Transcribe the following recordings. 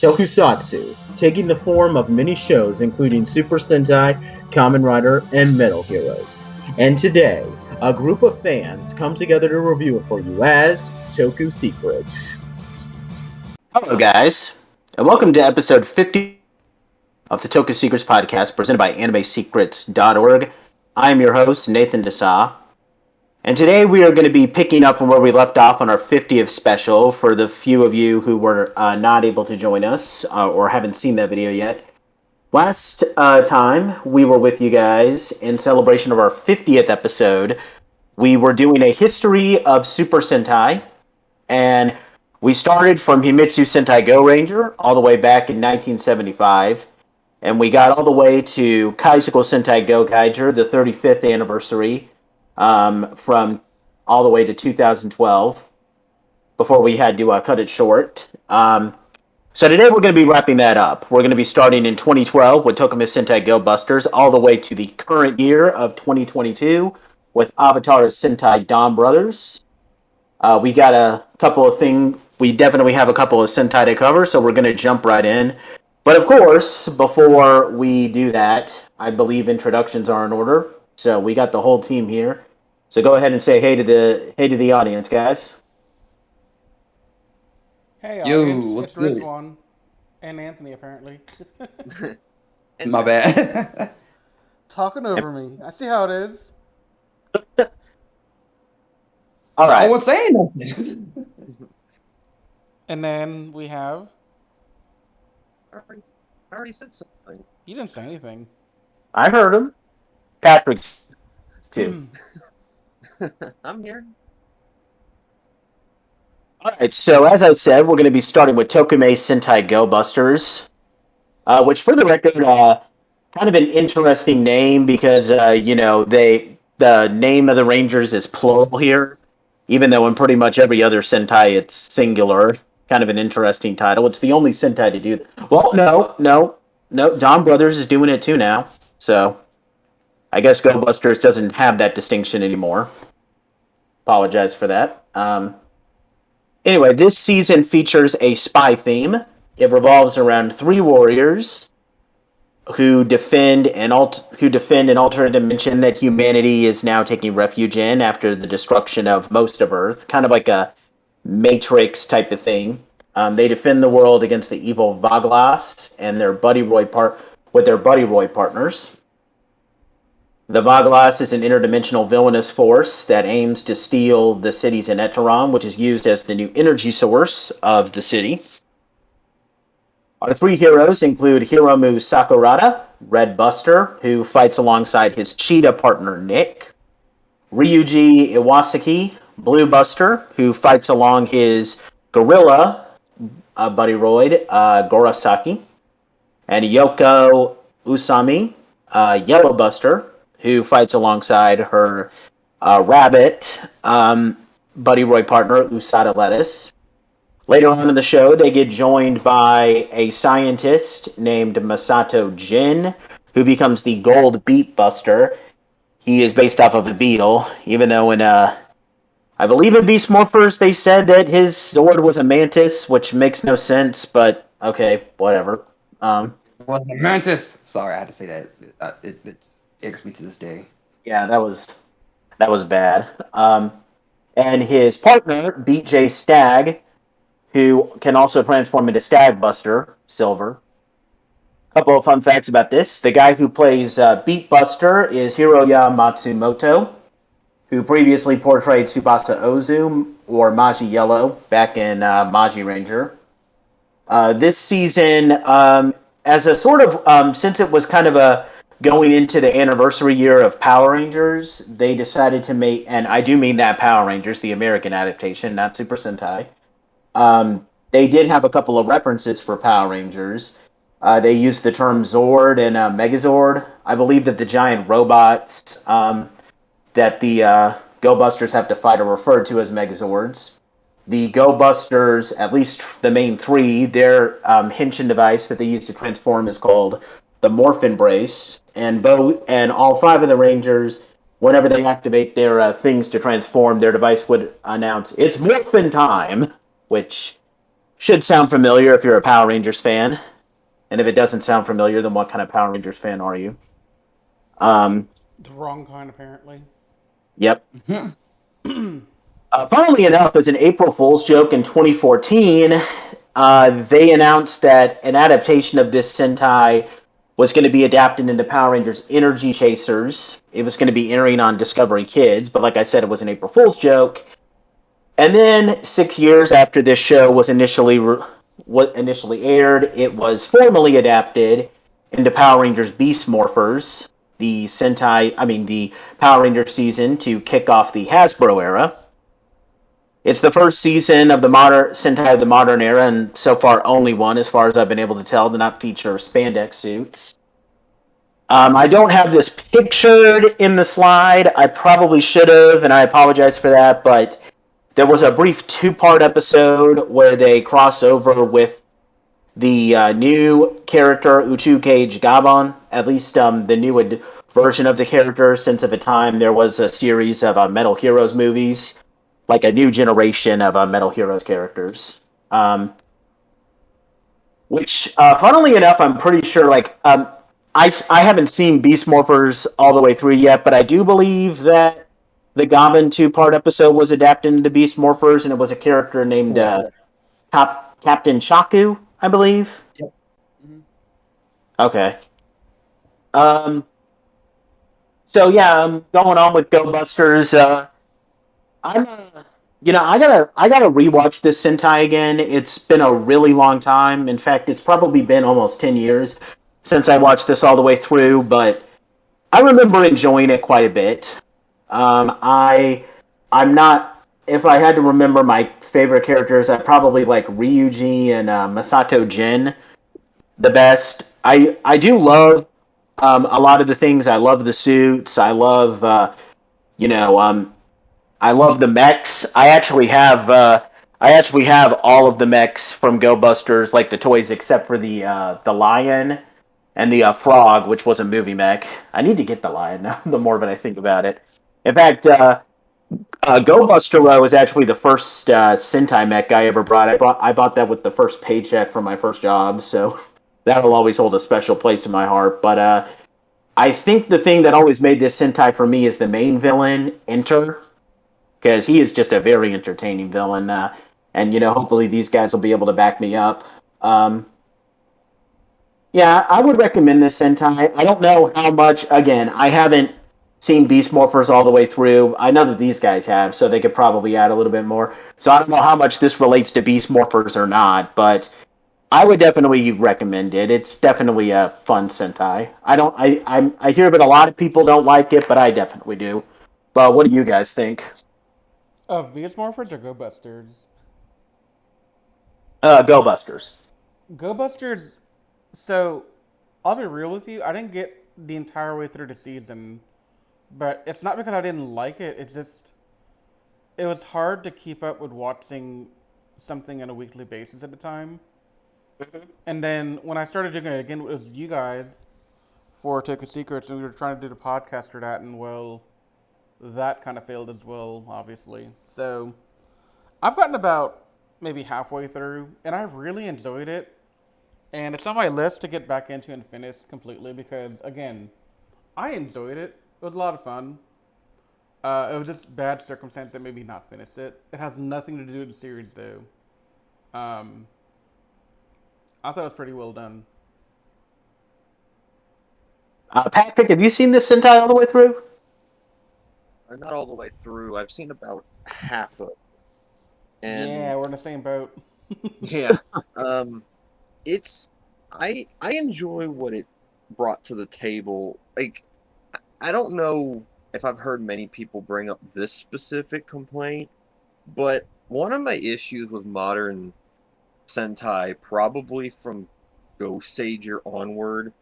Tokusatsu, taking the form of many shows including Super Sentai, Kamen Rider, and Metal Heroes. And today, a group of fans come together to review it for you as Toku Secrets. Hello, guys, and welcome to episode 50 of the Toku Secrets podcast presented by AnimeSecrets.org. I'm your host, Nathan Desa, and today we are going to be picking up on where we left off on our 50th special for the few of you who were not able to join us or haven't seen that video yet. Last time we were with you guys in celebration of our 50th episode, we were doing a history of Super Sentai, and we started from Himitsu Sentai Go Ranger all the way back in 1975, and we got all the way to Kaisuko Sentai Go Gaiger, the 35th anniversary, from all the way to 2012, before we had to cut it short. So today we're going to be wrapping that up. We're going to be starting in 2012 with Tokuma Sentai Ghostbusters, all the way to the current year of 2022 with Avatar Sentai Donbrothers. We got a couple of things. We definitely have a couple of Sentai to cover, so we're going to jump right in. But of course, before we do that, I believe introductions are in order. So we got the whole team here. So go ahead and say hey to the audience, guys. Hey, Yo, audience, what's it's good? Rizwan and Anthony, apparently. My bad. Talking over me. I see how it is. All No right. one's saying nothing. And then we have... I already said something. You didn't say anything. I heard him. Patrick, too. I'm here. All right, so as I said, we're going to be starting with Tokume Sentai Go Busters, which, for the record, kind of an interesting name because the name of the Rangers is plural here, even though in pretty much every other Sentai it's singular. Kind of an interesting title. It's the only Sentai to do that. Well, no. Donbrothers is doing it too now, so I guess Go Busters doesn't have that distinction anymore. Apologize for that. Anyway, this season features a spy theme. It revolves around three warriors who defend an alternate dimension that humanity is now taking refuge in after the destruction of most of Earth, kind of like a Matrix type of thing. They defend the world against the evil Vaglas and their Buddy Roy partners. The Vaglas is an interdimensional villainous force that aims to steal the city's Eneteron, which is used as the new energy source of the city. Our three heroes include Hiromu Sakurada, Red Buster, who fights alongside his cheetah partner Nick, Ryuji Iwasaki, Blue Buster, who fights along his gorilla buddy Royd, Gorasaki, and Yoko Usami, Yellow Buster, who fights alongside her rabbit buddy Roy partner, Usada Lettuce. Later on in the show, they get joined by a scientist named Masato Jin, who becomes the Gold Beat Buster. He is based off of a beetle, even though in I believe in Beast Morphers they said that his sword was a mantis, which makes no sense, but okay, whatever. Was a mantis. Sorry, I had to say that. It irks me to this day. Yeah, that was bad. And his partner, Beat J Stag, who can also transform into Stag Buster, Silver. A couple of fun facts about this. The guy who plays Beat Buster is Hiroya Matsumoto, who previously portrayed Tsubasa Ozu or Maji Yellow back in Maji Ranger. This season, as a sort of, since it was kind of going into the anniversary year of Power Rangers, they decided to make, and I do mean that Power Rangers, the American adaptation, not Super Sentai. They did have a couple of references for Power Rangers. They used the term Zord and Megazord. I believe that the giant robots that the Go Busters have to fight are referred to as Megazords. The Go Busters, at least the main three, their Henshin device that they use to transform is called the Morphin Brace, and all five of the Rangers, whenever they activate their things to transform, their device would announce, "It's Morphin time," which should sound familiar if you're a Power Rangers fan. And if it doesn't sound familiar, then what kind of Power Rangers fan are you? The wrong kind, apparently. Yep. Hmm. Funnily enough, as an April Fool's joke in 2014, they announced that an adaptation of this Sentai was going to be adapted into Power Rangers Energy Chasers. It was going to be airing on Discovery Kids, but like I said, it was an April Fool's joke. And then 6 years after this show was initially aired, it was formally adapted into Power Rangers Beast Morphers, the Power Rangers season to kick off the Hasbro era. It's the first season of the modern Sentai of the modern era, and so far only one, as far as I've been able to tell, to not feature spandex suits. I don't have this pictured in the slide. I probably should have, and I apologize for that, but there was a brief two-part episode where they cross over with the new character Uchu Cage Gabon, at least the new version of the character, since at the time there was a series of Metal Heroes movies, like a new generation of Metal Heroes characters. Which, funnily enough, I'm pretty sure, I haven't seen Beast Morphers all the way through yet, but I do believe that the Goblin two-part episode was adapted into Beast Morphers, and it was a character named Captain Shaku, I believe. Yep. Mm-hmm. Okay. Um. So yeah, going on with Ghostbusters. I'm. I gotta rewatch this Sentai again. It's been a really long time. In fact, it's probably been almost 10 years since I watched this all the way through. But I remember enjoying it quite a bit. I'm not. If I had to remember my favorite characters, I probably like Ryuji and Masato Jin the best. I do love a lot of the things. I love the suits. You know I love the mechs. I actually have all of the mechs from Go Busters, like the toys, except for the lion and the frog, which was a movie mech. I need to get the lion now. The more that I think about it. In fact, Go Buster was actually the first Sentai mech I ever brought. I bought that with the first paycheck from my first job, so that'll always hold a special place in my heart. But I think the thing that always made this Sentai for me is the main villain, Enter, because he is just a very entertaining villain. And hopefully these guys will be able to back me up. Um, yeah, I would recommend this Sentai. I don't know how much. Again, I haven't seen Beast Morphers all the way through. I know that these guys have, so they could probably add a little bit more. So I don't know how much this relates to Beast Morphers or not, but I would definitely recommend it. It's definitely a fun Sentai. I hear that a lot of people don't like it, but I definitely do. But what do you guys think? Of Beast Morphers or Go Busters? Go Busters. Go Busters. So, I'll be real with you. I didn't get the entire way through the season, but it's not because I didn't like it. It's just it was hard to keep up with watching something on a weekly basis at the time. And then when I started doing it again, it was you guys for Toku Secrets, and we were trying to do the podcast for that, and well, that kind of failed as well, obviously. So I've gotten about maybe halfway through, and I really enjoyed it. And it's on my list to get back into and finish completely because, again, I enjoyed it. It was a lot of fun. It was just bad circumstance that made me not finish it. It has nothing to do with the series, though. Um, I thought it was pretty well done. Patrick, have you seen this Sentai all the way through? Not all the way through. I've seen about half of it. Yeah, And we're in the same boat. yeah, um, it's I enjoy what it brought to the table. Like, I don't know if I've heard many people bring up this specific complaint, but one of my issues with modern Sentai, probably from Ghost Sager onward,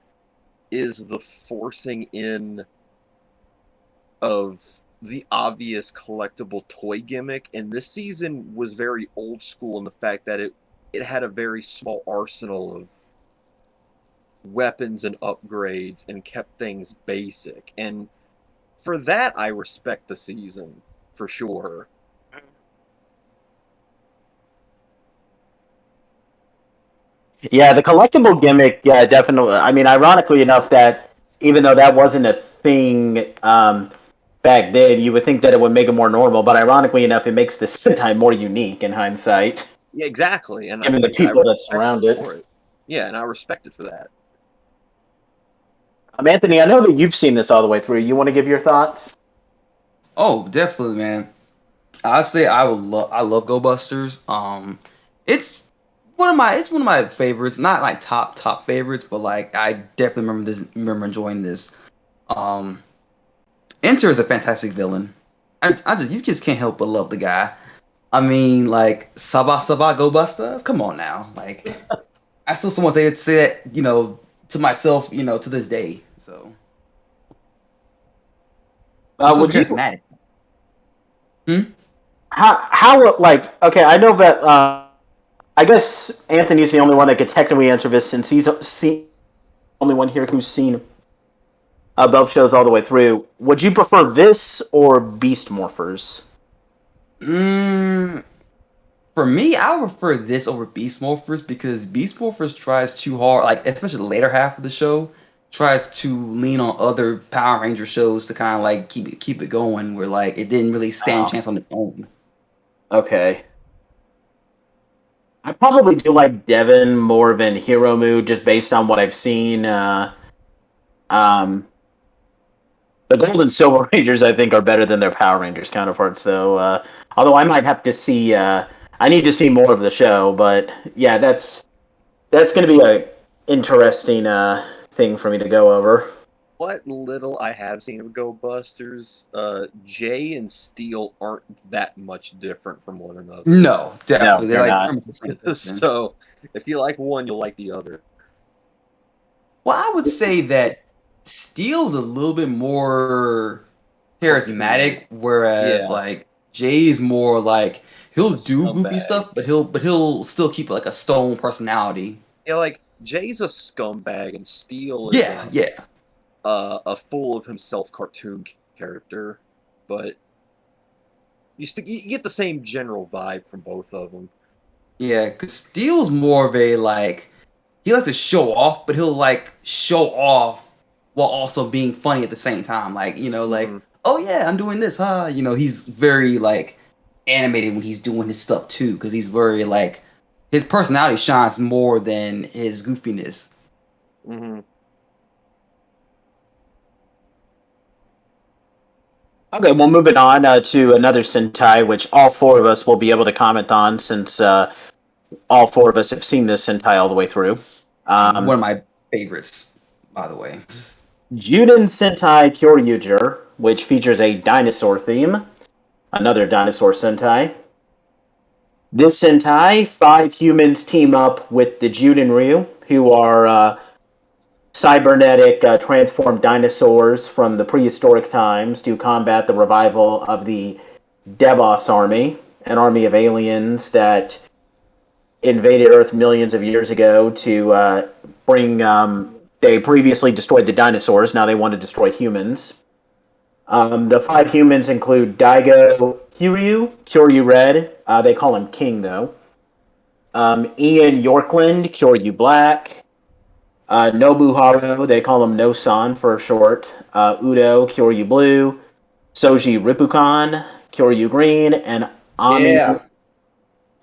is the forcing in of the obvious collectible toy gimmick. And this season was very old school in the fact that it had a very small arsenal of weapons and upgrades and kept things basic. And for that, I respect the season for sure. Yeah, the collectible gimmick, yeah, definitely. I mean, ironically enough, that even though that wasn't a thing back then, you would think that it would make it more normal. But ironically enough, it makes the Sentai more unique in hindsight, Yeah, exactly. And given the I people that respect surround it it. for it. Yeah, and I respect it for that. Anthony, I know that you've seen this all the way through. You want to give your thoughts? Oh, definitely, man. I say I love Go Busters. It's one of my favorites. Not like top favorites, but like I definitely remember enjoying this. Um, Enter is a fantastic villain. You just can't help but love the guy. I mean, like Saba Go Busters. Come on now, like I still someone say that to myself to this day. So he's so Would you charismatic. Hmm? how like okay? I know that I guess Anthony's the only one that could technically answer this since he's the only one here who's seen both shows all the way through. Would you prefer this or Beast Morphers? Mm, For me, I would prefer this over Beast Morphers because Beast Morphers tries too hard, like especially the later half of the show, tries to lean on other Power Ranger shows to kind of like keep it going. Where like it didn't really stand a Oh, chance on its own. okay. I probably do like Devon more than Hiromu just based on what I've seen. Um, the Gold and Silver Rangers, I think, are better than their Power Rangers counterparts, though. Although I might have to see. I need to see more of the show, but yeah, that's going to be a interesting thing for me to go over. What little I have seen of Go Busters, Jay and Steel aren't that much different from one another. No, No, definitely they're they're like not. pretty much the same person. So if you like one, you'll like the other. Well, I would say that Steel's a little bit more Cartoony. charismatic, whereas Yeah, like Jay is more like he'll a do goofy scumbag. stuff, but he'll still keep like a stone personality. Yeah, like Jay's a scumbag and Steel is Yeah, yeah. a full of himself cartoon character, but you get the same general vibe from both of them. Yeah, because Steel's more of a like he likes to show off, but he'll like show off while also being funny at the same time. Like like Hmm. oh yeah, I'm doing this, huh? He's very like animated when he's doing his stuff too, because he's very like his personality shines more than his goofiness. Hmm. Okay, well, moving on to another Sentai, which all four of us will be able to comment on since all four of us have seen this Sentai all the way through. And Um, one of my favorites, by the way. Juden Sentai Kyoryuger, which features a dinosaur theme, another dinosaur Sentai. This Sentai, five humans team up with the Juden Ryu, who are cybernetic transformed dinosaurs from the prehistoric times to combat the revival of the Devos army, an army of aliens that invaded Earth millions of years ago to bring. They previously destroyed the dinosaurs. Now they want to destroy humans. The five humans include Daigo Kyoryu Red. They call him King though. Ian Yorkland, Kyoryu Black. Nobuharu, they call him No-san for short. Udo, Kyoryu Blue. Soji Rippukan, Kyoryu Green, and Ami Yeah.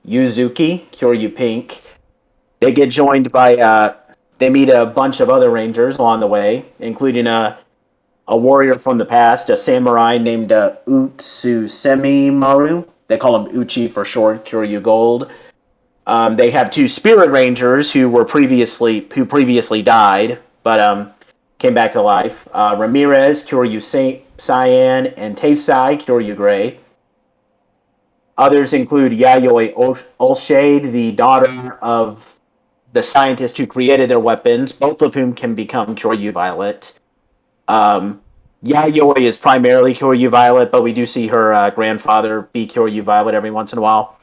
Yuzuki, Kyoryu Pink. They get joined by, they meet a bunch of other rangers along the way, including a warrior from the past, a samurai named Utsusemi Maru. They call him Uchi for short, Kyoryu Gold. They have two spirit rangers who previously died, but came back to life. Ramirez, Kyoryu Cyan, and Taisai, Kyoryu Gray. Others include Yayoi Olshade, the daughter of the scientist who created their weapons, both of whom can become Kyoryu Violet. Um, Yayoi is primarily Kyoryu Violet, but we do see her grandfather be Kyoryu Violet every once in a while.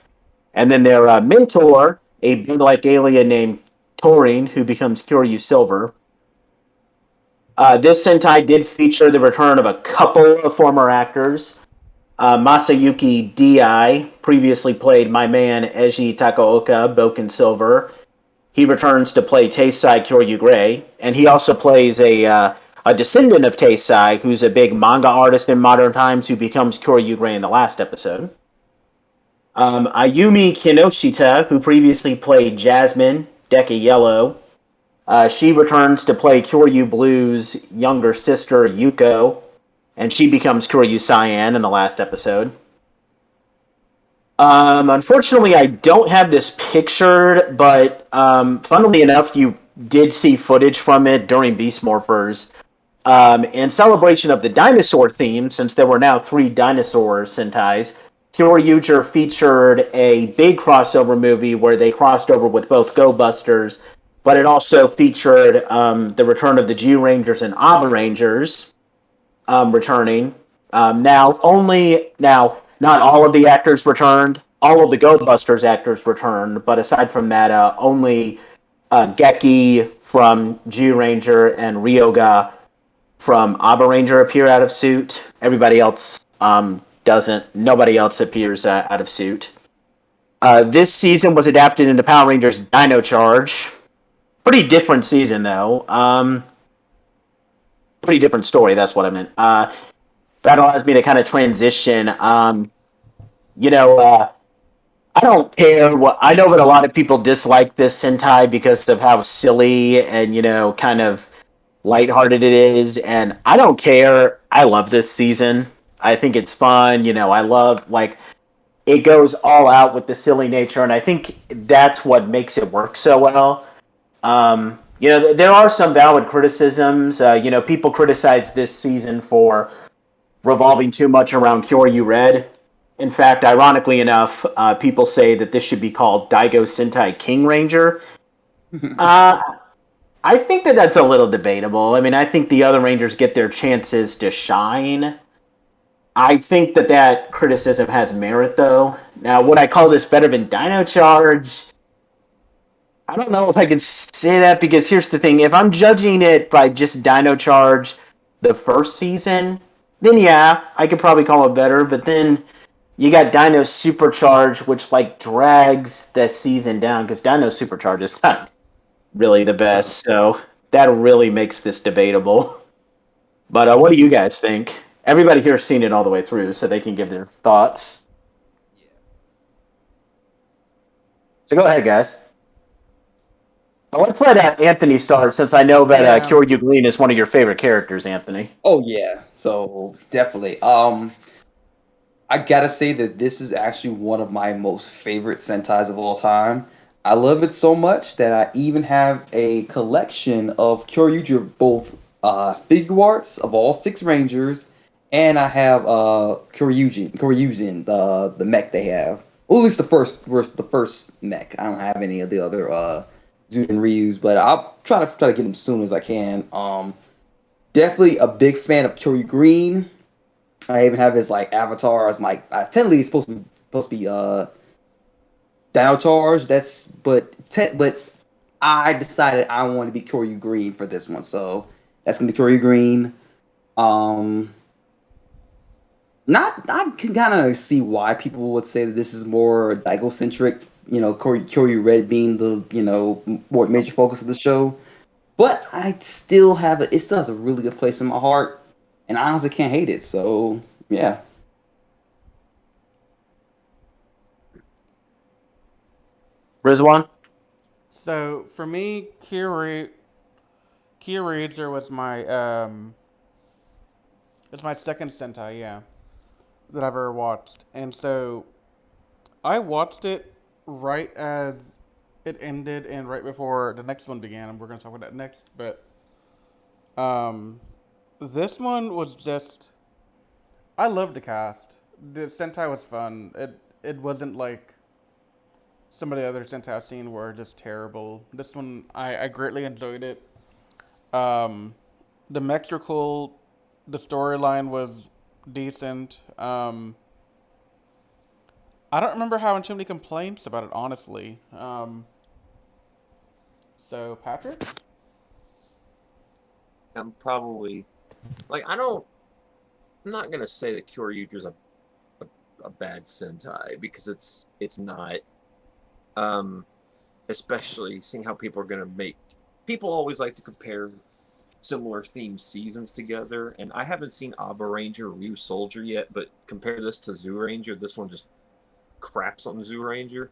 And then their mentor, a big-like alien named Torin, who becomes Kyoryu Silver. This Sentai did feature the return of a couple of former actors. Masayuki Di previously played my man Eiji Takaoka, Boken Silver. He returns to play Taisai Kyoryu Gray, and he also plays a descendant of Taisai, who's a big manga artist in modern times, who becomes Kyoryu Gray in the last episode. Ayumi Kinoshita, who previously played Jasmine, Deka Yellow, she returns to play Kyoryu Blue's younger sister, Yuko, and she becomes Kyoryu Cyan in the last episode. Unfortunately, I don't have this pictured, but funnily enough, you did see footage from it during Beast Morphers. In celebration of the dinosaur theme, since there were now 3 Dinosaur Sentais, Kyoryuger featured a big crossover movie where they crossed over with both Ghostbusters, but it also featured the return of the G Rangers and Aba Rangers returning. Not all of the actors returned. All of the Ghostbusters actors returned, but aside from that, only Geki from G Ranger and Ryoga from Aba Ranger appear out of suit. Everybody else doesn't. Nobody else appears out of suit. This season was adapted into Power Rangers Dino Charge. Pretty different season, though. Pretty different story, that's what I meant. That allows me to kind of transition. I don't care what. I know that a lot of people dislike this Sentai because of how silly and, kind of lighthearted it is, and I don't care. I love this season. I think it's fun. I love, it goes all out with the silly nature, and I think that's what makes it work so well. There are some valid criticisms. People criticize this season for revolving too much around Kyoryu Red. In fact, ironically enough, people say that this should be called Daigo Sentai King Ranger. I think that that's a little debatable. I mean, I think the other Rangers get their chances to shine. I think that criticism has merit, though. Now, would I call this better than Dino Charge? I don't know if I can say that, because here's the thing. If I'm judging it by just Dino Charge the first season, then yeah, I could probably call it better. But then you got Dino Supercharge, which drags the season down, because Dino Supercharge is not really the best. So that really makes this debatable. But what do you guys think? Everybody here has seen it all the way through, so they can give their thoughts. So go ahead, guys. Let's let Anthony start, since I know that Kyoryu Green is one of your favorite characters, Anthony. Oh yeah, so definitely. I gotta say that this is actually one of my most favorite Sentais of all time. I love it so much that I even have a collection of Kyoryuger, both figure arts of all 6 Rangers, and I have Kyoryugen, the mech they have. Well, at least the first mech. I don't have any of the other Zun and Ryu's, but I'll try to get them as soon as I can. Definitely a big fan of Kyoryu Green. I even have his avatar as my. Technically, it's supposed to be Dino Charge. But I decided I want to be Kyoryu Green for this one, so that's gonna be Kyoryu Green. Not I can kind of see why people would say that this is more Daigo centric. Kyoryu Red being the more major focus of the show. But it still has a really good place in my heart, and I honestly can't hate it. So yeah. Rizwan? So for me, Kyoryuger was it's my second Sentai, yeah, that I've ever watched, and so I watched it right as it ended and right before the next one began, and we're gonna talk about that next. But um, this one was just I loved the cast. The Sentai was fun. It wasn't like some of the other Sentai I've seen were just terrible. This one I greatly enjoyed it. Um, the mechs were cool. The storyline was decent. I don't remember having too many complaints about it, honestly. So Patrick? I'm probably I don't. I'm not gonna say that Kyoryuger's a bad Sentai, because it's not. Um, especially seeing how people are going to make. People always like to compare similar themed seasons together, and I haven't seen Abba Ranger or Ryu Soldier yet, but compare this to Zoo Ranger, this one just craps on Zoo Ranger.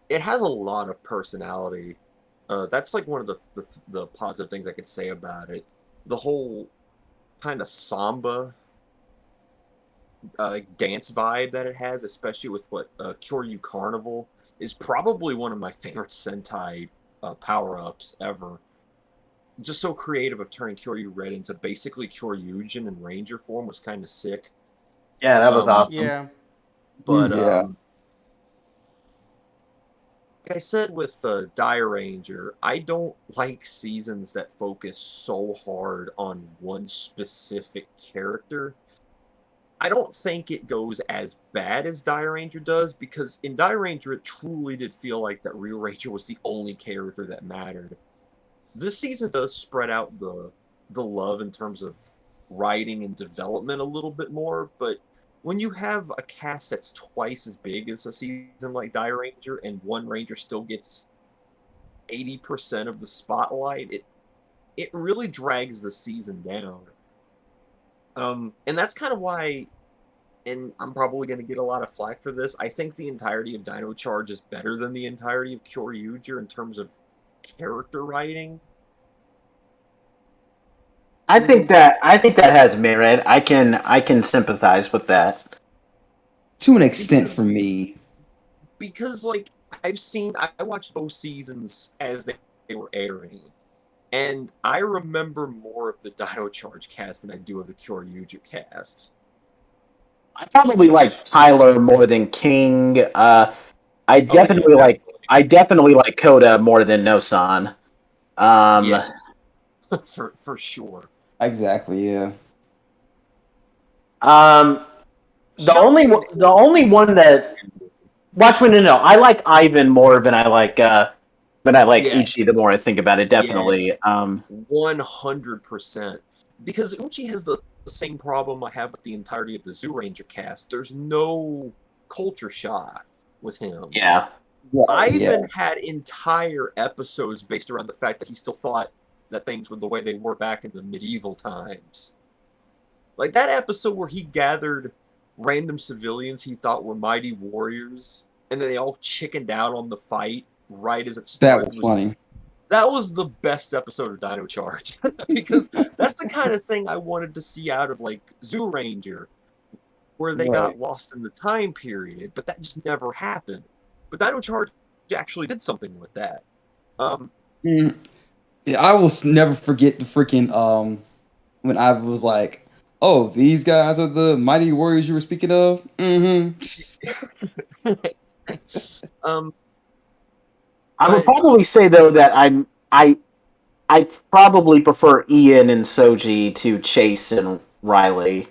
It has a lot of personality. That's like one of the positive things I could say about it. The whole kind of samba dance vibe that it has, especially with what Kyoryu Carnival, is probably one of my favorite Sentai power-ups ever. Just so creative of turning Kyoryu Red into basically Kyoryujin in Ranger form was kind of sick. Yeah, that was awesome. Yeah. But Yeah. like I said with Dire Ranger, I don't like seasons that focus so hard on one specific character. I don't think it goes as bad as Dire Ranger does, because in Dire Ranger it truly did feel like that Real Ranger was the only character that mattered. This season does spread out the love in terms of writing and development a little bit more, but when you have a cast that's twice as big as a season like Die Ranger, and one Ranger still gets 80% of the spotlight, it really drags the season down. And that's kind of why, and I'm probably going to get a lot of flack for this, I think the entirety of Dino Charge is better than the entirety of Kyoryuger in terms of character writing. I think that has merit. I can sympathize with that. To an extent for me. Because like I watched both seasons as they were airing, and I remember more of the Dino Charge cast than I do of the Kyoryuger cast. I probably like Tyler more than King. I definitely I definitely like Coda more than Nosan. Yeah, for sure. Exactly, yeah. The only one that Watch Me No. I like Ivan more than I like Yes. Uchi. The more I think about it, definitely. Yes. 100%. Because Uchi has the same problem I have with the entirety of the Zoo Ranger cast. There's no culture shock with him. Yeah. Ivan had entire episodes based around the fact that he still thought that things were the way they were back in the medieval times. Like that episode where he gathered random civilians he thought were mighty warriors, and then they all chickened out on the fight right as it started. That was funny. That was the best episode of Dino Charge. Because that's the kind of thing I wanted to see out of like Zoo Ranger, where they got lost in the time period, but that just never happened. But Dino Charge actually did something with that. Yeah, I will never forget the freaking when I was like, "Oh, these guys are the mighty warriors you were speaking of." I would probably say though that I probably prefer Ian and Soji to Chase and Riley.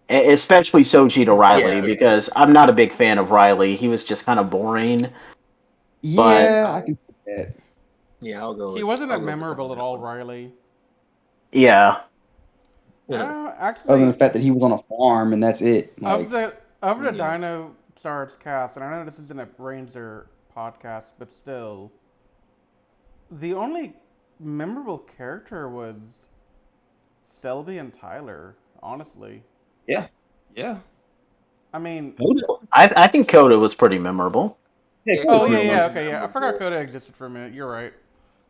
Especially Soji to Riley, because I'm not a big fan of Riley. He was just kind of boring. Yeah, I can see that. Yeah, I'll go. He wasn't that memorable at all, Riley. Yeah. Actually, Other than the fact that he was on a farm and that's it. Of the Dino Stars cast, and I know this isn't a Ranger podcast, but still, the only memorable character was Selby and Tyler. Honestly. Yeah. I mean, I think Coda was pretty memorable. Okay, yeah. I forgot Coda existed for a minute. You're right.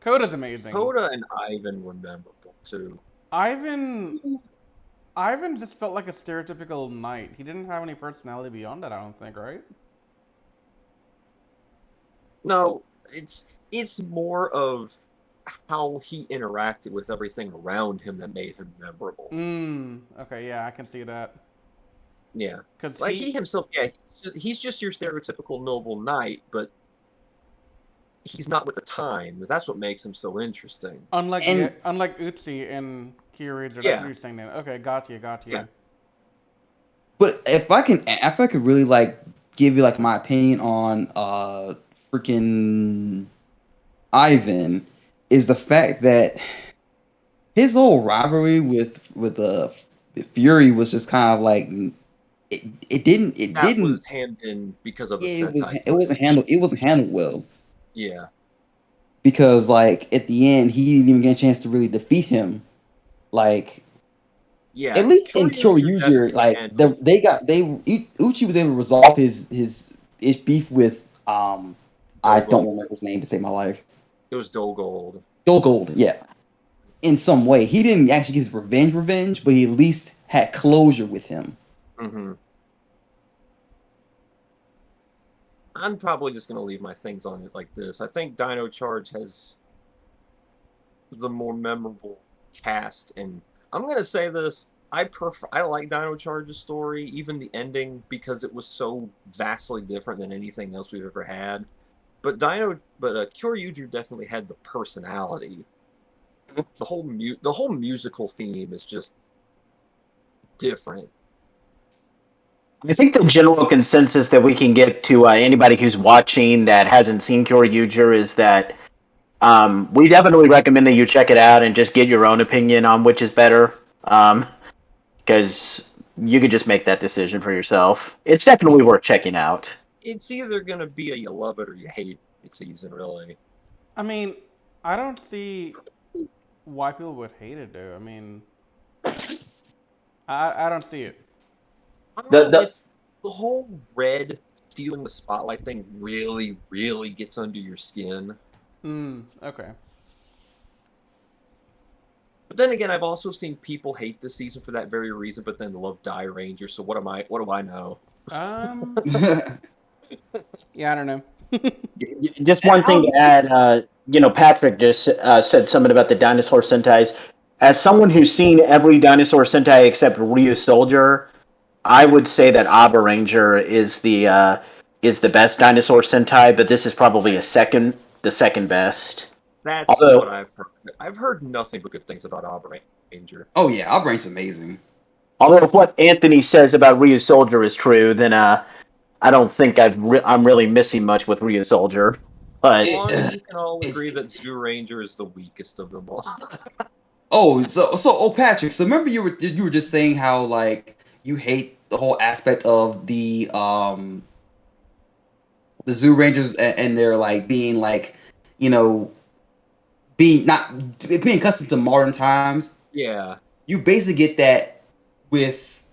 Coda's amazing. Coda and Ivan were memorable too. Ivan just felt like a stereotypical knight. He didn't have any personality beyond that, I don't think, right? No, it's more of how he interacted with everything around him that made him memorable. Okay, yeah, I can see that. Yeah, because like he himself, he's just your stereotypical noble knight, but he's not with the time. That's what makes him so interesting. Unlike Uchi and Kyoryuger, that's what you're saying then. Okay, got you. Yeah. But if I could really like give you like my opinion on freaking Ivan, is the fact that his whole rivalry with Fury was just kind of like it didn't it That didn't was hammed in because of the yeah, Sentai it wasn't footage. handled well Yeah. because like at the end he didn't even get a chance to really defeat him. Like Yeah. at least in Kyoryuger Kyoryuger, definitely like handled. Uchi was able to resolve his beef with I don't Dolgold. remember his name to save my life. It was Dolgold. Gold, yeah. In some way, he didn't actually get his revenge, but he at least had closure with him. Mm-hmm. I'm probably just gonna leave my things on it like this. I think Dino Charge has the more memorable cast, and I'm gonna say this. I like Dino Charge's story, even the ending, because it was so vastly different than anything else we've ever had. But Kyoryuger definitely had the personality. The whole musical theme is just different. I think the general consensus that we can get to anybody who's watching that hasn't seen Kyoryuger is that we definitely recommend that you check it out and just get your own opinion on which is better. Because you could just make that decision for yourself. It's definitely worth checking out. It's either gonna be a you love it or you hate it season, really. I mean, I don't see why people would hate it, though. I mean, I don't see it. I don't The know the if the whole red stealing the spotlight thing really, really gets under your skin. Okay. But then again, I've also seen people hate this season for that very reason, but then love Die Ranger. So what do I know? Um, yeah, I don't know. just one thing to add. Patrick just said something about the Dinosaur Sentais. As someone who's seen every Dinosaur Sentai except Ryu Soldier, I would say that Abba Ranger is the best Dinosaur Sentai, but this is probably the second best. That's what Although I've heard. I've heard nothing but good things about Auburn Ranger. Oh yeah, our brain's amazing. although if what Anthony says about Ryu Soldier is true, then I don't think I'm really missing much with Ryu Soldier. As But long as we can all agree that It's Zoo Ranger is the weakest of them all. Patrick. So remember you were just saying how like you hate the whole aspect of the Zoo Rangers and they're like being like you know being not being accustomed to modern times. Yeah. You basically get that with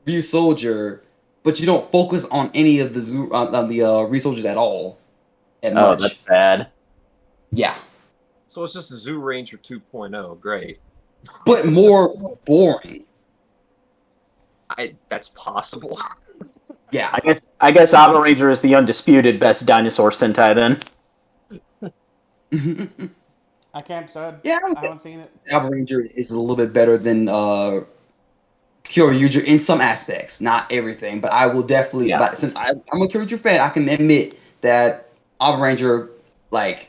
Ryu Soldier, but you don't focus on any of the on the Ryu Soldiers at all, at that's much. bad. Yeah, So it's just Zoo Ranger 2.0. Great. but more boring. That's possible. Yeah. I guess Abba Ranger is the undisputed best dinosaur Sentai then. I can't decide. Yeah, I haven't seen it. Power Ranger is a little bit better than Kyoryuger in some aspects, not everything. But I will definitely. Yeah. But since I'm a Kyoryuger fan, I can admit that Power Ranger like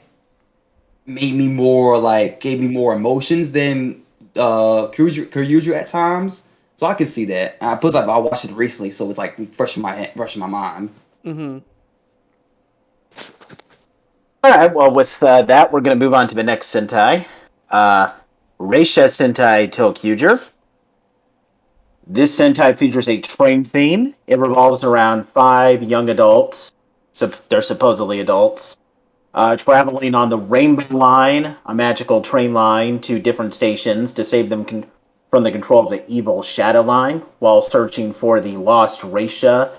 made me more like gave me more emotions than Kyoryuger at times. So I can see that. Plus, I watched it recently, so it's like fresh in my mind. Mm-hmm. All right. Well, with that, we're going to move on to the next Sentai. Reisha Sentai Tokuger. This Sentai features a train theme. It revolves around 5 young adults. So they're supposedly adults. Traveling on the Rainbow Line, a magical train line, to different stations to save them from the control of the evil Shadow Line while searching for the lost Reisha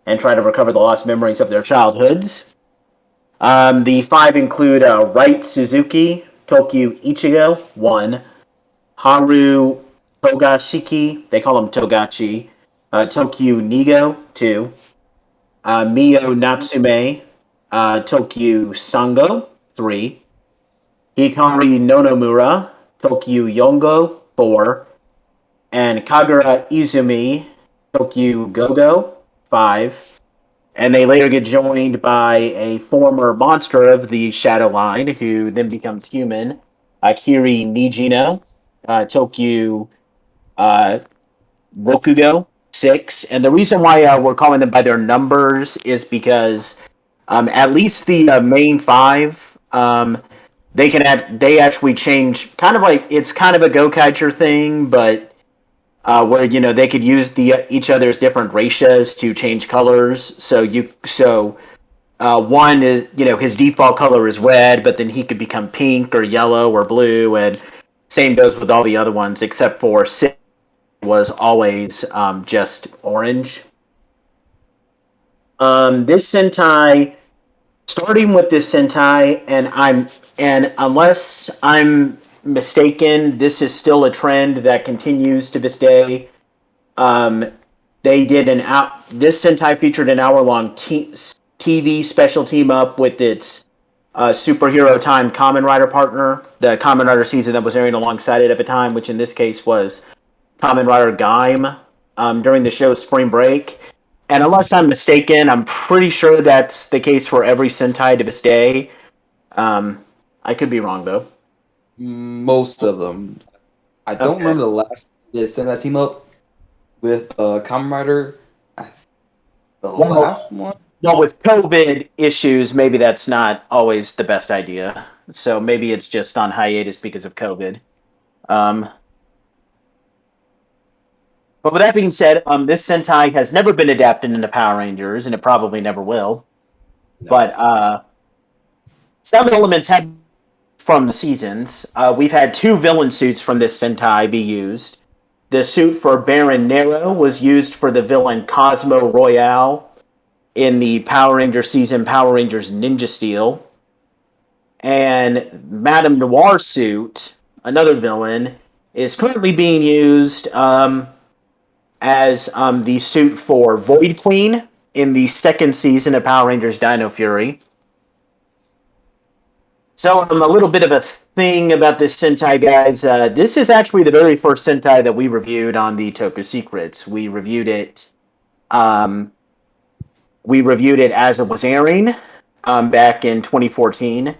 and try to recover the lost memories of their childhoods. The 5 include Wright Suzuki, Tokyo Ichigo, 1, Haru Togashiki, they call him Togachi, Tokyo Nigo, 2, Mio Natsume, Tokyo Sango, 3, Hikari Nonomura, Tokyo Yongo, 4, and Kagura Izumi, Tokyo Gogo, 5. And they later get joined by a former monster of the Shadow Line, who then becomes human, Akiri Nijino, Tokyo Rokugo, 6. And the reason why we're calling them by their numbers is because at least the main 5, they actually change, kind of like, it's kind of a Gokaiger thing, but where they could use each other's different ratios to change colors. One is his default color is red, but then he could become pink or yellow or blue, and same goes with all the other ones except for Sid was always just orange. This Sentai, starting with this Sentai, and unless I'm mistaken, this is still a trend that continues to this day. They did this Sentai featured an hour-long TV special team up with its superhero time Kamen Rider partner, the Kamen Rider season that was airing alongside it at the time, which in this case was Kamen Rider Gaim during the show's spring break. And unless I'm mistaken, I'm pretty sure that's the case for every Sentai to this day. I could be wrong, though. Most of them. I don't remember the last they sent that team up with Kamen Rider. Last one? Well, with COVID issues, maybe that's not always the best idea. So maybe it's just on hiatus because of COVID. But with that being said, this Sentai has never been adapted into Power Rangers, and it probably never will. No. But some elements have from the seasons. We've had 2 villain suits from this Sentai be used. The suit for Baron Nero was used for the villain Cosmo Royale in the Power Ranger season Power Rangers Ninja Steel. And Madame Noir suit, another villain, is currently being used as the suit for Void Queen in the 2nd season of Power Rangers Dino Fury. So a little bit of a thing about this Sentai, guys. This is actually the very first Sentai that we reviewed on the Toku Secrets. We reviewed it as it was airing back in 2014.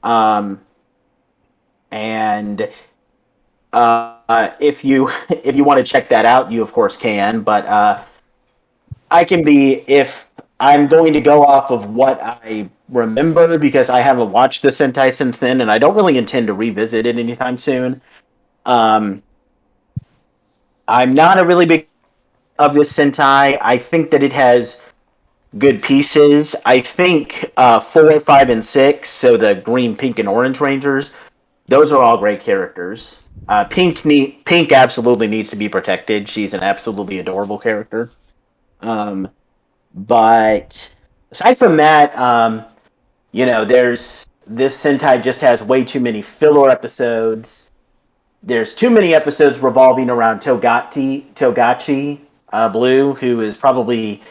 And if you want to check that out, you of course can. But if I'm going to go off of what I remember, because I haven't watched the Sentai since then, and I don't really intend to revisit it anytime soon. I'm not a really big of this Sentai. I think that it has good pieces. I think 4, 5, and 6, so the green, pink, and orange Rangers, those are all great characters. Pink absolutely needs to be protected. She's an absolutely adorable character. But aside from that, this Sentai just has way too many filler episodes. There's too many episodes revolving around Togachi Blue, who is probably...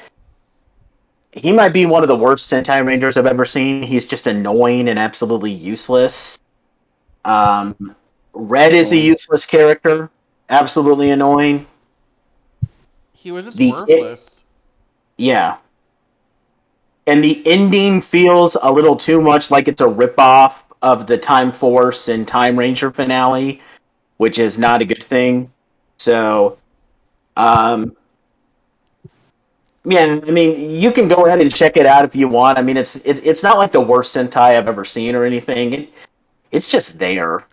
He might be one of the worst Sentai Rangers I've ever seen. He's just annoying and absolutely useless. Red is a useless character. Absolutely annoying. He was just worthless. Yeah. And the ending feels a little too much like it's a ripoff of the Time Force and Time Ranger finale, which is not a good thing. So, yeah, I mean, you can go ahead and check it out if you want. I mean, it's not like the worst Sentai I've ever seen or anything. It's just there.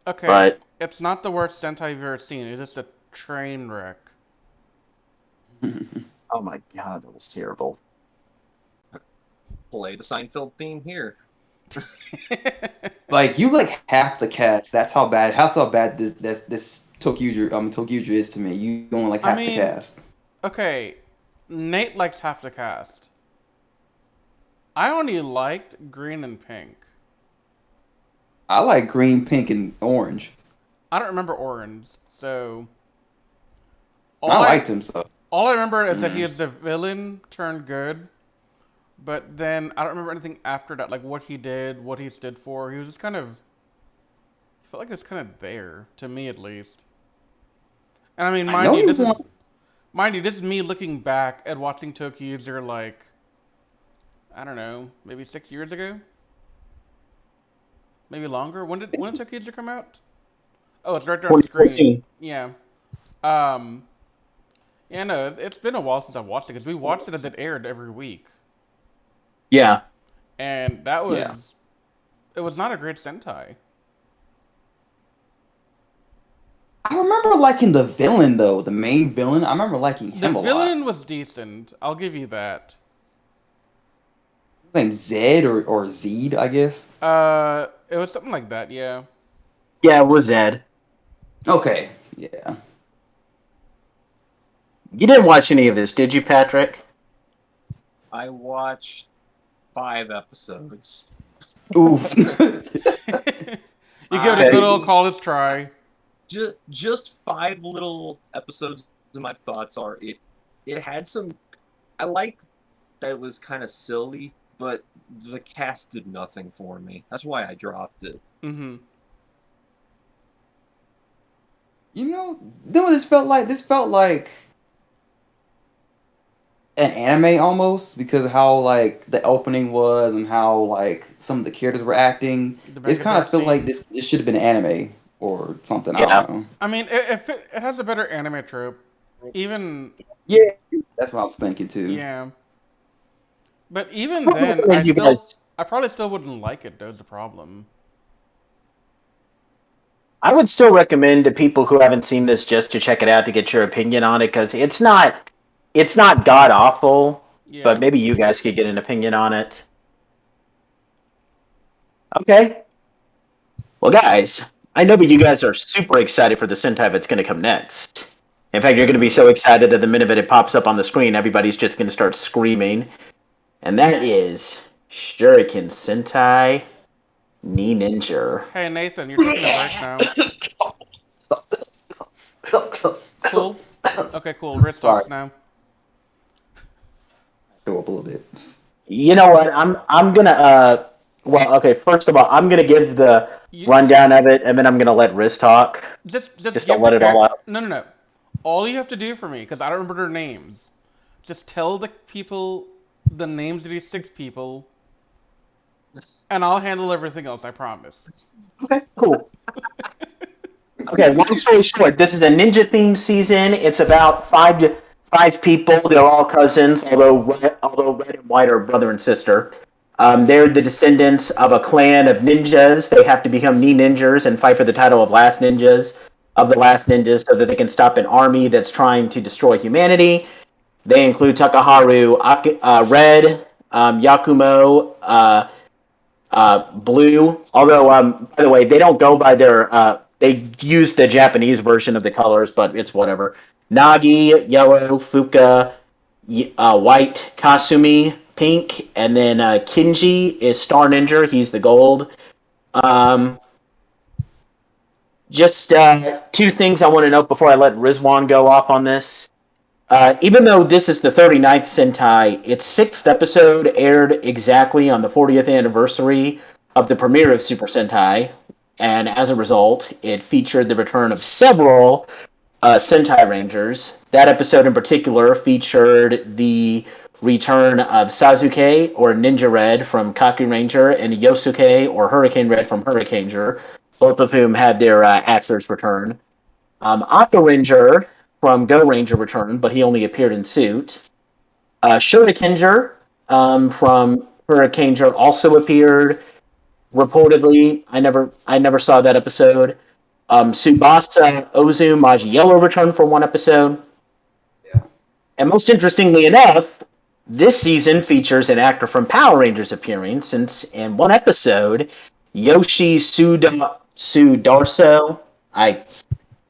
Okay, but it's not the worst Sentai you've ever seen. It's just a train wreck. Oh my god, that was terrible. Play the Seinfeld theme here. Like, you like half the cast. That's how bad this Tokuju is to me. You don't like half the cast. Okay, Nate likes half the cast. I only liked green and pink. I like green, pink, and orange. I don't remember orange, so... I liked him, so... All I remember is that he is the villain turned good, but then I don't remember anything after that, like what he did, what he stood for. He was just kind of... I felt like it was kind of there, to me at least. And I mean, mind you, this is me looking back at watching Tokuger like, I don't know, maybe 6 years ago? Maybe longer? When did Tokuger come out? Oh, it's right there on the screen. Yeah. Yeah, no, it's been a while since I've watched it, because we watched it as it aired every week. Yeah. And that was... Yeah. It was not a great Sentai. I remember liking the villain though, the main villain. I remember liking The him a lot. villain was decent. I'll give you that. His name's Zed or Zed, I guess. It was something like that, yeah. Yeah, it was Zed. Okay, yeah. You didn't watch any of this, did you, Patrick? I watched 5 episodes. Oof. You give it a good old college try. Just 5 little episodes. And my thoughts are it had some. I liked that it was kind of silly, but the cast did nothing for me. That's why I dropped it. Mm-hmm. You know what this felt like? This felt like an anime almost because of how like the opening was and how like some of the characters were acting. The It's kind of Megadark feel like scene. this should have been anime or something. I Yeah. don't know. I mean, it has a better anime trope. Even, Yeah, that's what I was thinking too. yeah. But even I would then, recommend you guys. I probably still wouldn't like it, though, is the problem. I would still recommend to people who haven't seen this just to check it out to get your opinion on it because it's not god awful, but Yeah. maybe you guys could get an opinion on it. Okay. Well, guys, I know that you guys are super excited for the Sentai that's going to come next. In fact, you're going to be so excited that the minute that it pops up on the screen, everybody's just going to start screaming. And that is Shuriken Sentai Ninja. Hey, Nathan, you're taking a break now. Cool? Okay, cool. Wrist Sorry, talks now. go up a little bit. You know what? I'm gonna well, okay, first of all, I'm gonna give the You rundown of it and then I'm gonna let Riz talk. just Just to give let the it all character. out. No, no, no. All you have to do for me, because I don't remember their names, just tell the people the names of these 6 people, and I'll handle everything else. I promise. Okay, cool. Okay, long story short, this is a ninja themed season. It's about five people. They're all cousins, although red and white are brother and sister. They're the descendants of a clan of ninjas. They have to become knee ninjas and fight for the title of the last ninjas, so that they can stop an army that's trying to destroy humanity. They include Takaharu, Red, Yakumo, blue. Although, by the way, they don't go by their. They use the Japanese version of the colors, but it's whatever. Nagi, yellow. Fuka, white. Kasumi, pink. And then Kinji is Star Ninja. He's the gold. Um, just 2 things I want to note before I let Rizwan go off on this. Even though this is the 39th Sentai, its 6th episode aired exactly on the 40th anniversary of the premiere of Super Sentai, and as a result, it featured the return of several Sentai Rangers. That episode in particular featured the return of Sasuke, or Ninja Red, from Kaku Ranger, and Yosuke, or Hurricane Red, from Hurricane Ranger, both of whom had their actors return. Aqua Ranger from Go Ranger returned, but he only appeared in suit. Shurikinger from Hurricaneger also appeared. Reportedly, I never saw that episode. Subasa Ozu Magiello returned for 1 episode. Yeah. And most interestingly enough, this season features an actor from Power Rangers appearing, since in 1 episode, Yoshi Sudarso, I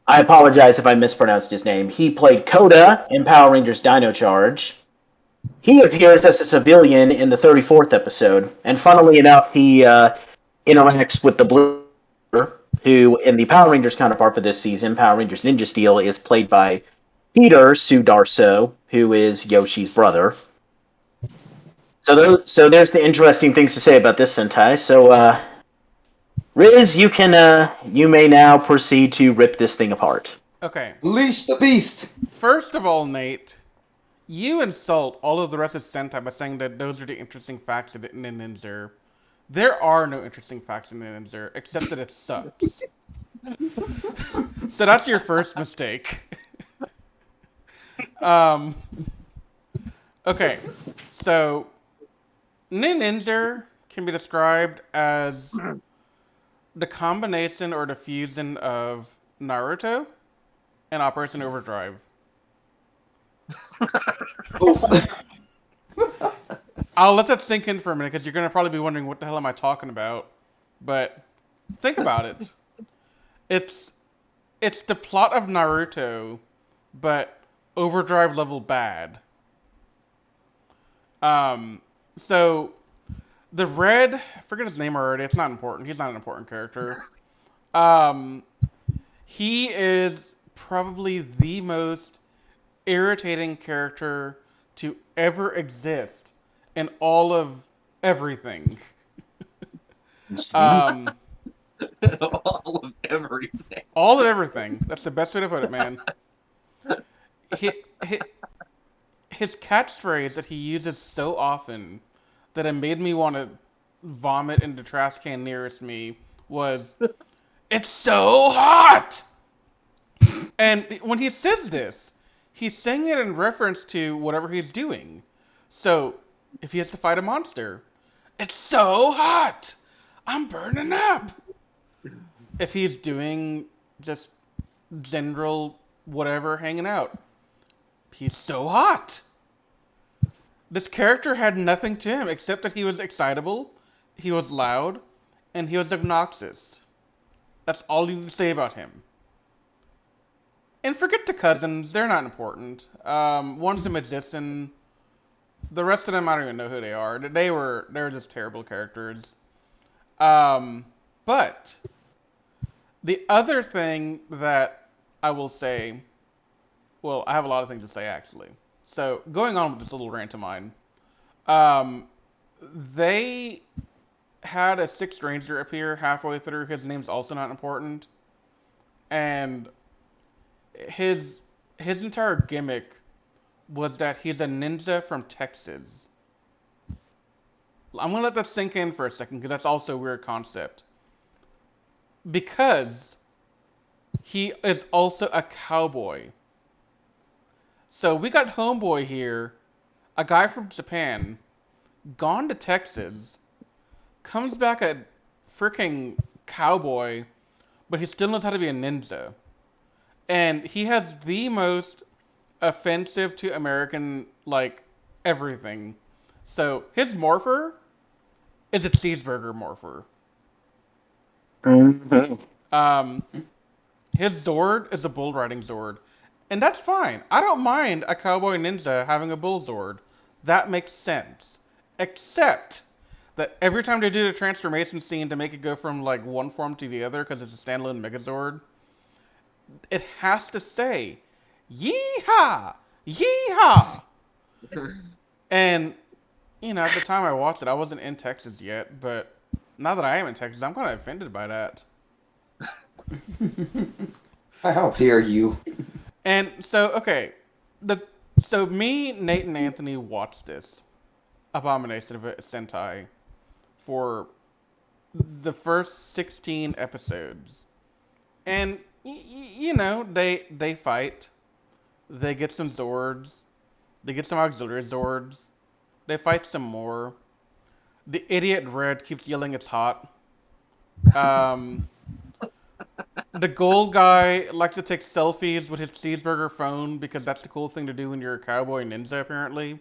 apologize if I mispronounced his name. He played Koda in Power Rangers Dino Charge. He appears as a civilian in the 34th episode, and funnily enough, he interacts with the Blue, who, in the Power Rangers counterpart for this season, Power Rangers Ninja Steel, is played by Peter Sudarso, who is Yoshi's brother. So there's the interesting things to say about this Sentai. So, Riz, you may now proceed to rip this thing apart. Okay. Unleash the beast. First of all, Nate, you insult all of the rest of Sentai by saying that those are the interesting facts in Ninja. There are no interesting facts in Ninja, except that it sucks. So that's your first mistake. um. Okay. So, Ninja can be described as the combination or the fusion of Naruto, and Operation Overdrive. I'll let that sink in for a minute because you're gonna probably be wondering what the hell am I talking about. But think about it. It's the plot of Naruto, but Overdrive level bad. So the red, I forget his name already. It's not important. He's not an important character. Um, he is probably the most irritating character to ever exist in all of everything. Um, All of everything. all of everything. That's the best way to put it, man. His, his catchphrase that he uses so often that it made me want to vomit in the trash can nearest me was, "It's so hot!" And when he says this, he's saying it in reference to whatever he's doing. So, if he has to fight a monster, "It's so hot! I'm burning up!" If he's doing just general whatever hanging out, he's so hot! This character had nothing to him except that he was excitable, he was loud, and he was obnoxious. That's all you can say about him. And forget the cousins, they're not important. One's a magician. The rest of them, I don't even know who they are. They were just terrible characters. But the other thing that I will say, well, I have a lot of things to say actually. So going on with this little rant of mine, they had a sixth ranger appear halfway through. His name's also not important, and his entire gimmick was that he's a ninja from Texas. I'm gonna let that sink in for a second because that's also a weird concept. Because he is also a cowboy. So we got Homeboy here, a guy from Japan, gone to Texas, comes back a freaking cowboy, but he still knows how to be a ninja. And he has the most offensive to American, like, everything. So his morpher is a cheeseburger morpher. His Zord is a bull riding Zord. And that's fine. I don't mind a cowboy ninja having a bull Zord. That makes sense. Except that every time they do the transformation scene to make it go from like one form to the other because it's a standalone Megazord, it has to say, "Yeehaw! Yeehaw!" And, you know, at the time I watched it, I wasn't in Texas yet, but now that I am in Texas, I'm kind of offended by that. How dare you? And so, okay, so me, Nate, and Anthony watched this Abomination of a Sentai for the first 16 episodes, and you know they fight, they get some Zords, they get some auxiliary Zords, they fight some more. The idiot Red keeps yelling it's hot. The gold guy likes to take selfies with his cheeseburger phone because that's the cool thing to do when you're a cowboy ninja, apparently.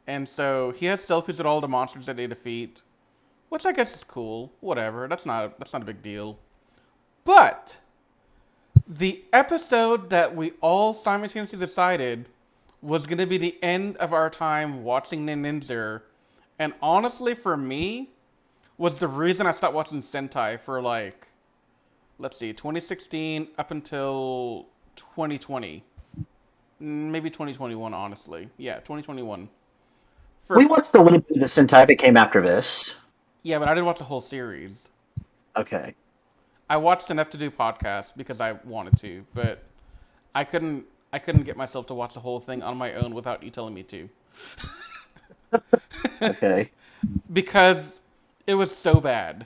And so he has selfies with all the monsters that they defeat, which I guess is cool. Whatever, that's not a big deal. But the episode that we all simultaneously decided was going to be the end of our time watching Ninja, and honestly, for me, was the reason I stopped watching Sentai for like, let's see, 2016 up until 2020. Maybe 2021, honestly. Yeah, 2021. We watched a little bit of the Sentai that came after this. Yeah, but I didn't watch the whole series. Okay. I watched enough to do podcasts because I wanted to, but I couldn't get myself to watch the whole thing on my own without you telling me to. Okay. Because it was so bad.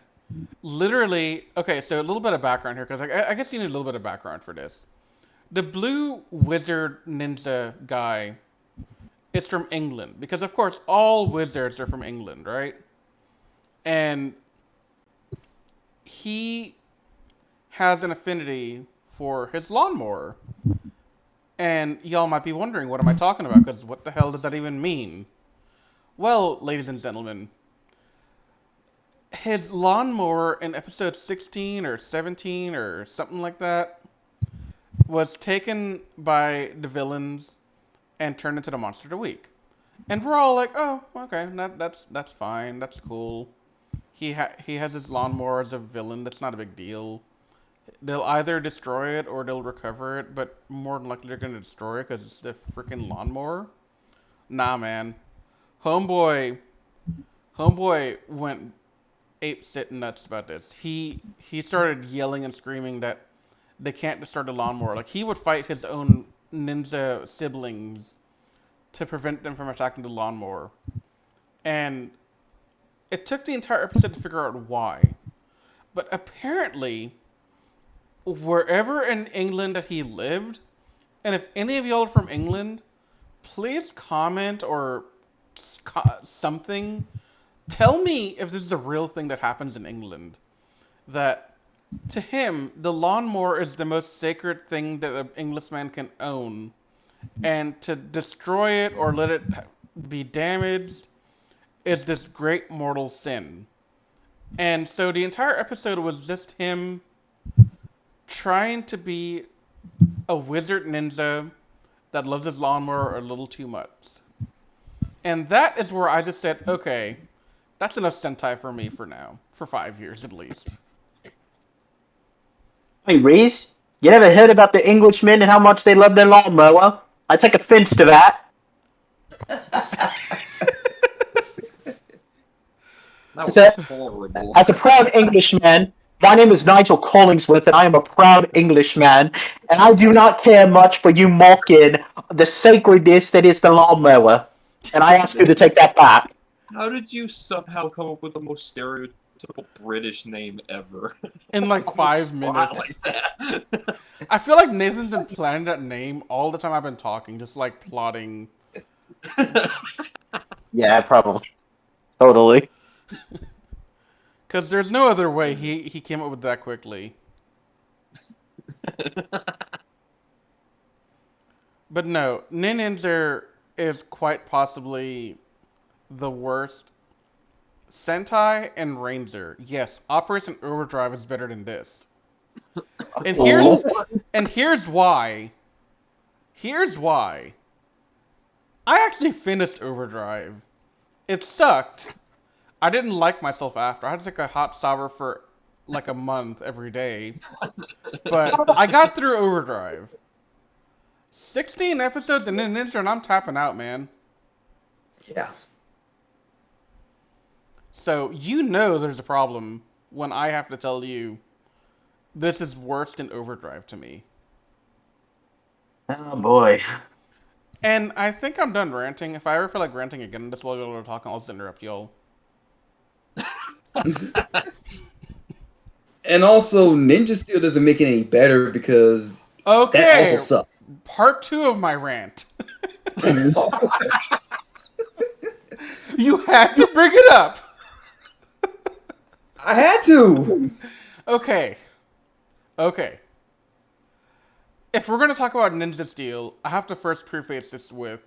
Literally, okay, so a little bit of background here, because I guess you need a little bit of background for this. The blue wizard ninja guy is from England, because of course all wizards are from England, right? And he has an affinity for his lawnmower. And y'all might be wondering, what am I talking about? Because what the hell does that even mean? Well, ladies and gentlemen, his lawnmower in episode 16 or 17 or something like that was taken by the villains and turned into the monster of the week. And we're all like, oh, okay, that's fine, that's cool. He has his lawnmower as a villain, that's not a big deal. They'll either destroy it or they'll recover it, but more than likely they're gonna destroy it because it's the freaking lawnmower. Nah, man. Homeboy went ape sit nuts about this. He started yelling and screaming that they can't destroy the lawnmower. Like, he would fight his own ninja siblings to prevent them from attacking the lawnmower. And it took the entire episode to figure out why. But apparently, wherever in England that he lived, and if any of y'all are from England, please comment or something. Tell me if this is a real thing that happens in England. That to him, the lawnmower is the most sacred thing that an Englishman can own. And to destroy it or let it be damaged is this great mortal sin. And so the entire episode was just him trying to be a wizard ninja that loves his lawnmower a little too much. And that is where I just said, okay, that's enough Sentai for me for now. For 5 years at least. Hey, Reese, you ever heard about the Englishmen and how much they love their lawnmower? I take offense to that. That was So- horrible. As a proud Englishman, my name is Nigel Collingsworth, and I am a proud Englishman, and I do not care much for you mocking the sacredness that is the lawnmower. And I ask you to take that back. How did you somehow come up with the most stereotypical British name ever? In like 5 minutes. Like that. I feel like Nathan's been planning that name all the time I've been talking, just like plotting. Yeah, probably. Totally. Because there's no other way he came up with that quickly. But no, Ninja is quite possibly the worst. Sentai and Ranger. Yes, Operation Overdrive is better than this. And here's why. Here's why. I actually finished Overdrive. It sucked. I didn't like myself after. I had to take a hot shower for like a month every day. But I got through Overdrive. 16 episodes and then Ninja and I'm tapping out, man. Yeah. So you know there's a problem when I have to tell you this is worse than Overdrive to me. Oh boy. And I think I'm done ranting. If I ever feel like ranting again, this while you're talking, I'll just interrupt y'all. And also, Ninja Steel doesn't make it any better because Okay. that also sucks. Part 2 of my rant. You had to bring it up. I had to. Okay. If we're going to talk about Ninja Steel, I have to first preface this with,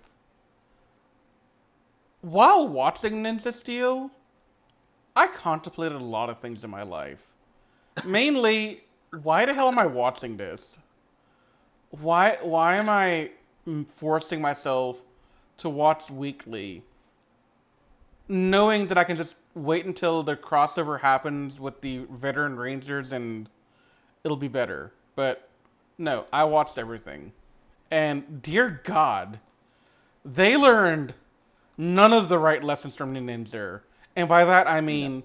while watching Ninja Steel, I contemplated a lot of things in my life. Mainly, why the hell am I watching this? Why am I forcing myself to watch weekly, knowing that I can just wait until the crossover happens with the veteran Rangers and it'll be better? But no, I watched everything. And dear God, they learned none of the right lessons from Ninja. And by that I mean,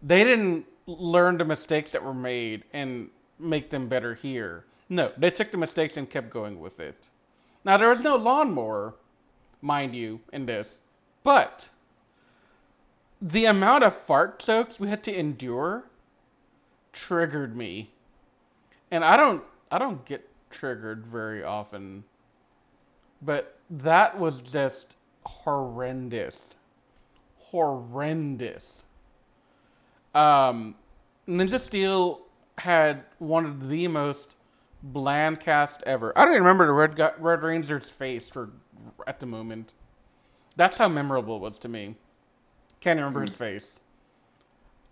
they didn't learn the mistakes that were made and make them better here. No, they took the mistakes and kept going with it. Now, there was no lawnmower, mind you, in this. But the amount of fart jokes we had to endure triggered me. And I don't get triggered very often. But that was just horrendous. Ninja Steel had one of the most bland cast ever. I don't even remember the Red Ranger's face at the moment. That's how memorable it was to me. Can't remember his face.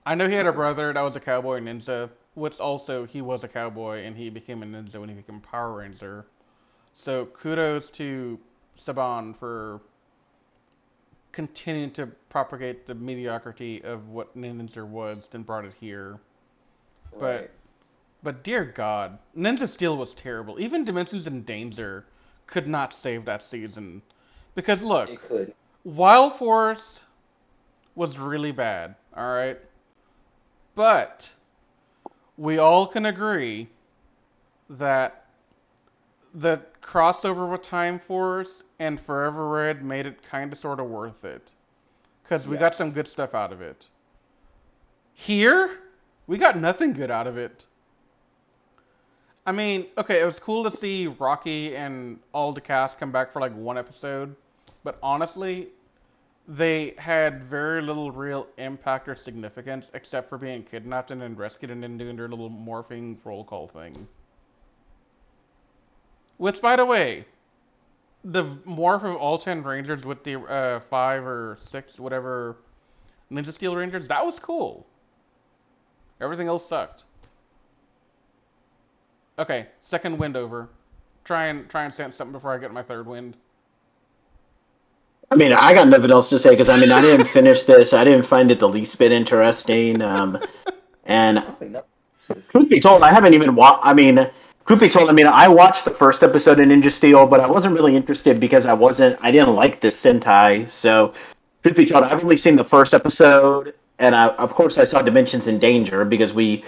I know he had a brother that was a cowboy ninja, which also he was a cowboy and he became a ninja when he became a Power Ranger. So kudos to Saban for continuing to propagate the mediocrity of what Ninja was and brought it here. Right. But dear God, Ninja Steel was terrible. Even Dimensions in Danger could not save that season. Because look, It could. Wild Force was really bad, alright? But we all can agree that the crossover with Time Force and Forever Red made it kind of sort of worth it. Because we got some good stuff out of it. Here, we got nothing good out of it. I mean, okay, it was cool to see Rocky and all the cast come back for like one episode. But honestly, they had very little real impact or significance except for being kidnapped and then rescued and then doing their little morphing roll call thing. Which, by the way, the morph of all 10 Rangers with the 5 or 6, whatever, Ninja Steel Rangers, that was cool. Everything else sucked. Okay, second wind over. Try and sense something before I get my third wind. I mean, I got nothing else to say because I mean, I didn't finish this. I didn't find it the least bit interesting. And truth be told, I haven't even watched. I mean, truth be told, I mean, I watched the first episode of Ninja Steel, but I wasn't really interested because I didn't like this Sentai. So, truth be told, I've only seen the first episode, and of course, I saw Dimensions in Danger because we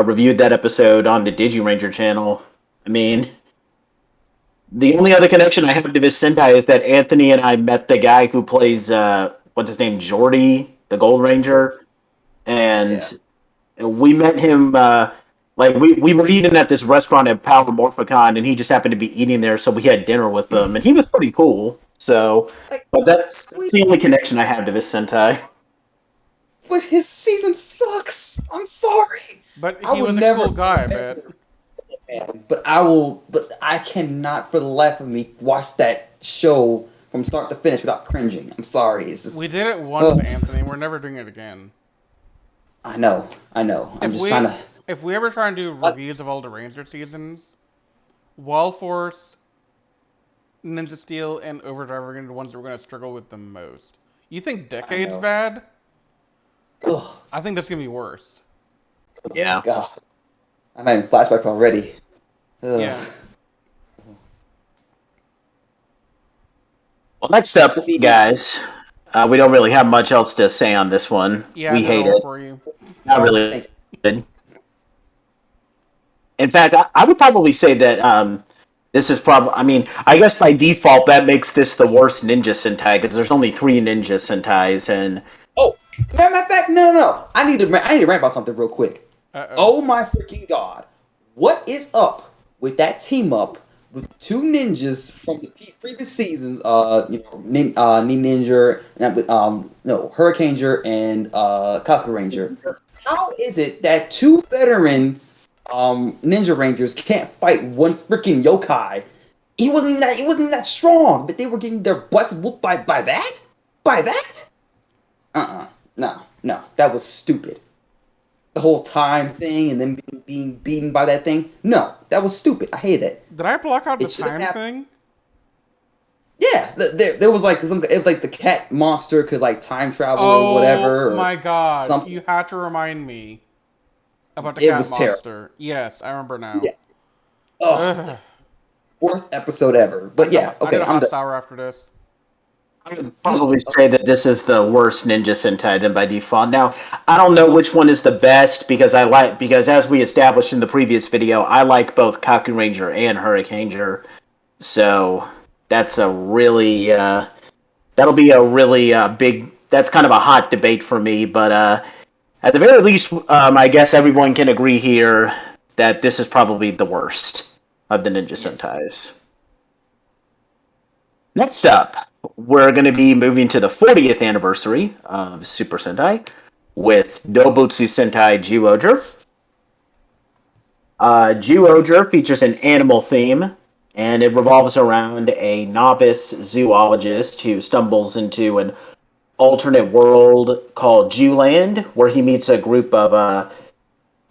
reviewed that episode on the Digiranger channel. I mean, the only other connection I have to this Sentai is that Anthony and I met the guy who plays what's his name, Jordy, the Gold Ranger, and we met him. Like we were eating at this restaurant at Power Morphicon, and he just happened to be eating there, so we had dinner with him, and he was pretty cool. So, but that's the only connection I have to this Sentai. But his season sucks. I'm sorry. But he was a cool guy, man. But I cannot for the life of me watch that show from start to finish without cringing. I'm sorry. It's just we did it once, Anthony. We're never doing it again. I know. I'm just trying to. If we ever try and do reviews of all the Ranger seasons, Wild Force, Ninja Steel, and Overdrive are going to be the ones that we're going to struggle with the most. You think Decade's bad? Ugh. I think that's going to be worse. Yeah. God. I'm having flashbacks already. Ugh. Yeah. Well, next up, guys, we don't really have much else to say on this one. Yeah, we hate it. For you. Not really good. In fact, I would probably say that this is probably. I mean, I guess by default that makes this the worst Ninja Sentai because there's only 3 Ninja Sentais, and matter of fact, no. I need to rant about something real quick. Uh-oh. Oh my freaking God! What is up with that team up with 2 ninjas from the previous seasons? Ninja, Hurricaneger and Kaku Ranger. How is it that 2 veteran Ninja Rangers can't fight one freaking yokai? He wasn't even that strong, but they were getting their butts whooped by that? By that? No, that was stupid. The whole time thing and then being beaten by that thing. No, that was stupid. I hate that. Did I block out the time thing? Yeah, there was like it was like the cat monster could like time travel or whatever. Oh my God! Something. You had to remind me about the cat monster. Terrible. Yes, I remember now. Yeah. Ugh. Worst episode ever. But yeah, okay, I'm done. Sour after this. I would probably say that this is the worst Ninja Sentai then by default. Now, I don't know which one is the best because as we established in the previous video, I like both Kaku Ranger and Hurricaneger. So that's a really that'll be a really big. That's kind of a hot debate for me. But at the very least, I guess everyone can agree here that this is probably the worst of the Ninja Sentais. Next up, we're going to be moving to the 40th anniversary of Super Sentai with Dobutsu Sentai Jiwojer. Zyuohger features an animal theme, and it revolves around a novice zoologist who stumbles into an alternate world called Jewland, where he meets a group of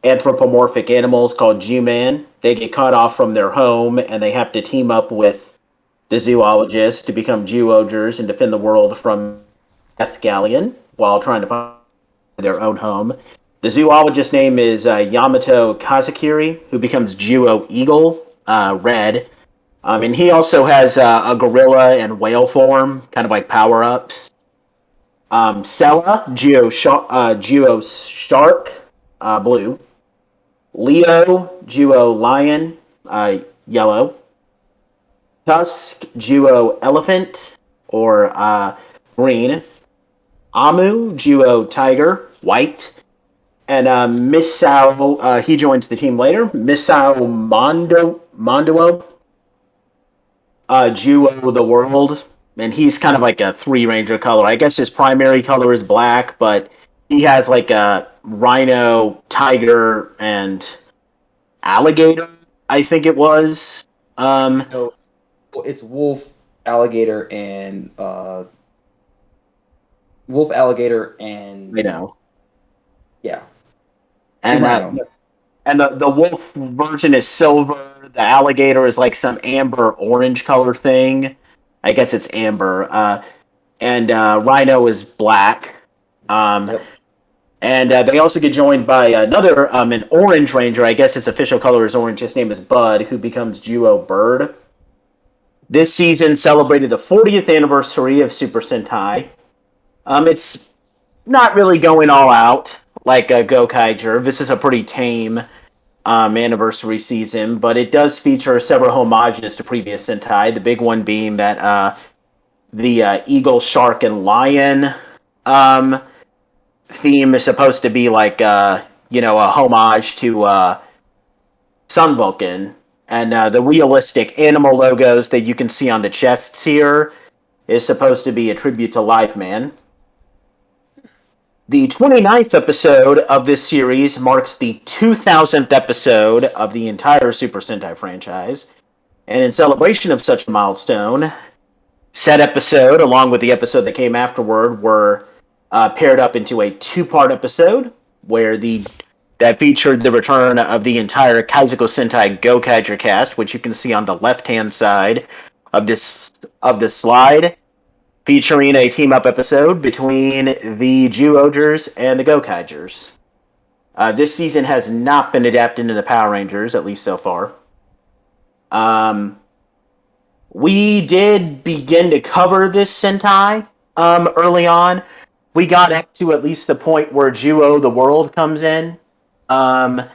anthropomorphic animals called Jew-Man. They get cut off from their home, and they have to team up with the zoologist to become Zyuohgers and defend the world from Death Galleon while trying to find their own home. The zoologist's name is Yamato Kazakiri, who becomes Juo Eagle, Red. And he also has a gorilla and whale form, kind of like power ups. Sella, Geo Shark, blue. Leo, Duo Lion, yellow. Tusk, Duo Elephant, or green. Amu, Duo Tiger, white. And Misao, he joins the team later. Misao Monduo, Duo the World. And he's kind of like a three-ranger color. I guess his primary color is black, but he has like a rhino, tiger, and alligator, I think it was. No, it's wolf, alligator, and wolf, alligator, and You know. yeah, And rhino. and the wolf version is silver. The alligator is like some amber orange color thing. I guess it's amber. And rhino is black. Um, Yep. and they also get joined by another an orange ranger. I guess his official color is orange. His name is Bud, who becomes Duo Bird. This season celebrated the 40th anniversary of Super Sentai. It's not really going all out like Gokaiger. This is a pretty tame anniversary season, but it does feature several homages to previous Sentai. The big one being that the eagle, shark, and lion theme is supposed to be like a homage to Sun Vulcan, and the realistic animal logos that you can see on the chests here is supposed to be a tribute to Live Man. The 29th episode of this series marks the 2000th episode of the entire Super Sentai franchise, and in celebration of such a milestone, said episode, along with the episode that came afterward, were paired up into a two-part episode where that featured the return of the entire Kaizuko Sentai Gokaiger cast, which you can see on the left-hand side of this slide, featuring a team-up episode between the Zyuohgers and the Gokaigers. This season has not been adapted into the Power Rangers, at least so far. We did begin to cover this Sentai early on. We got up to at least the point where Juo the World comes in. But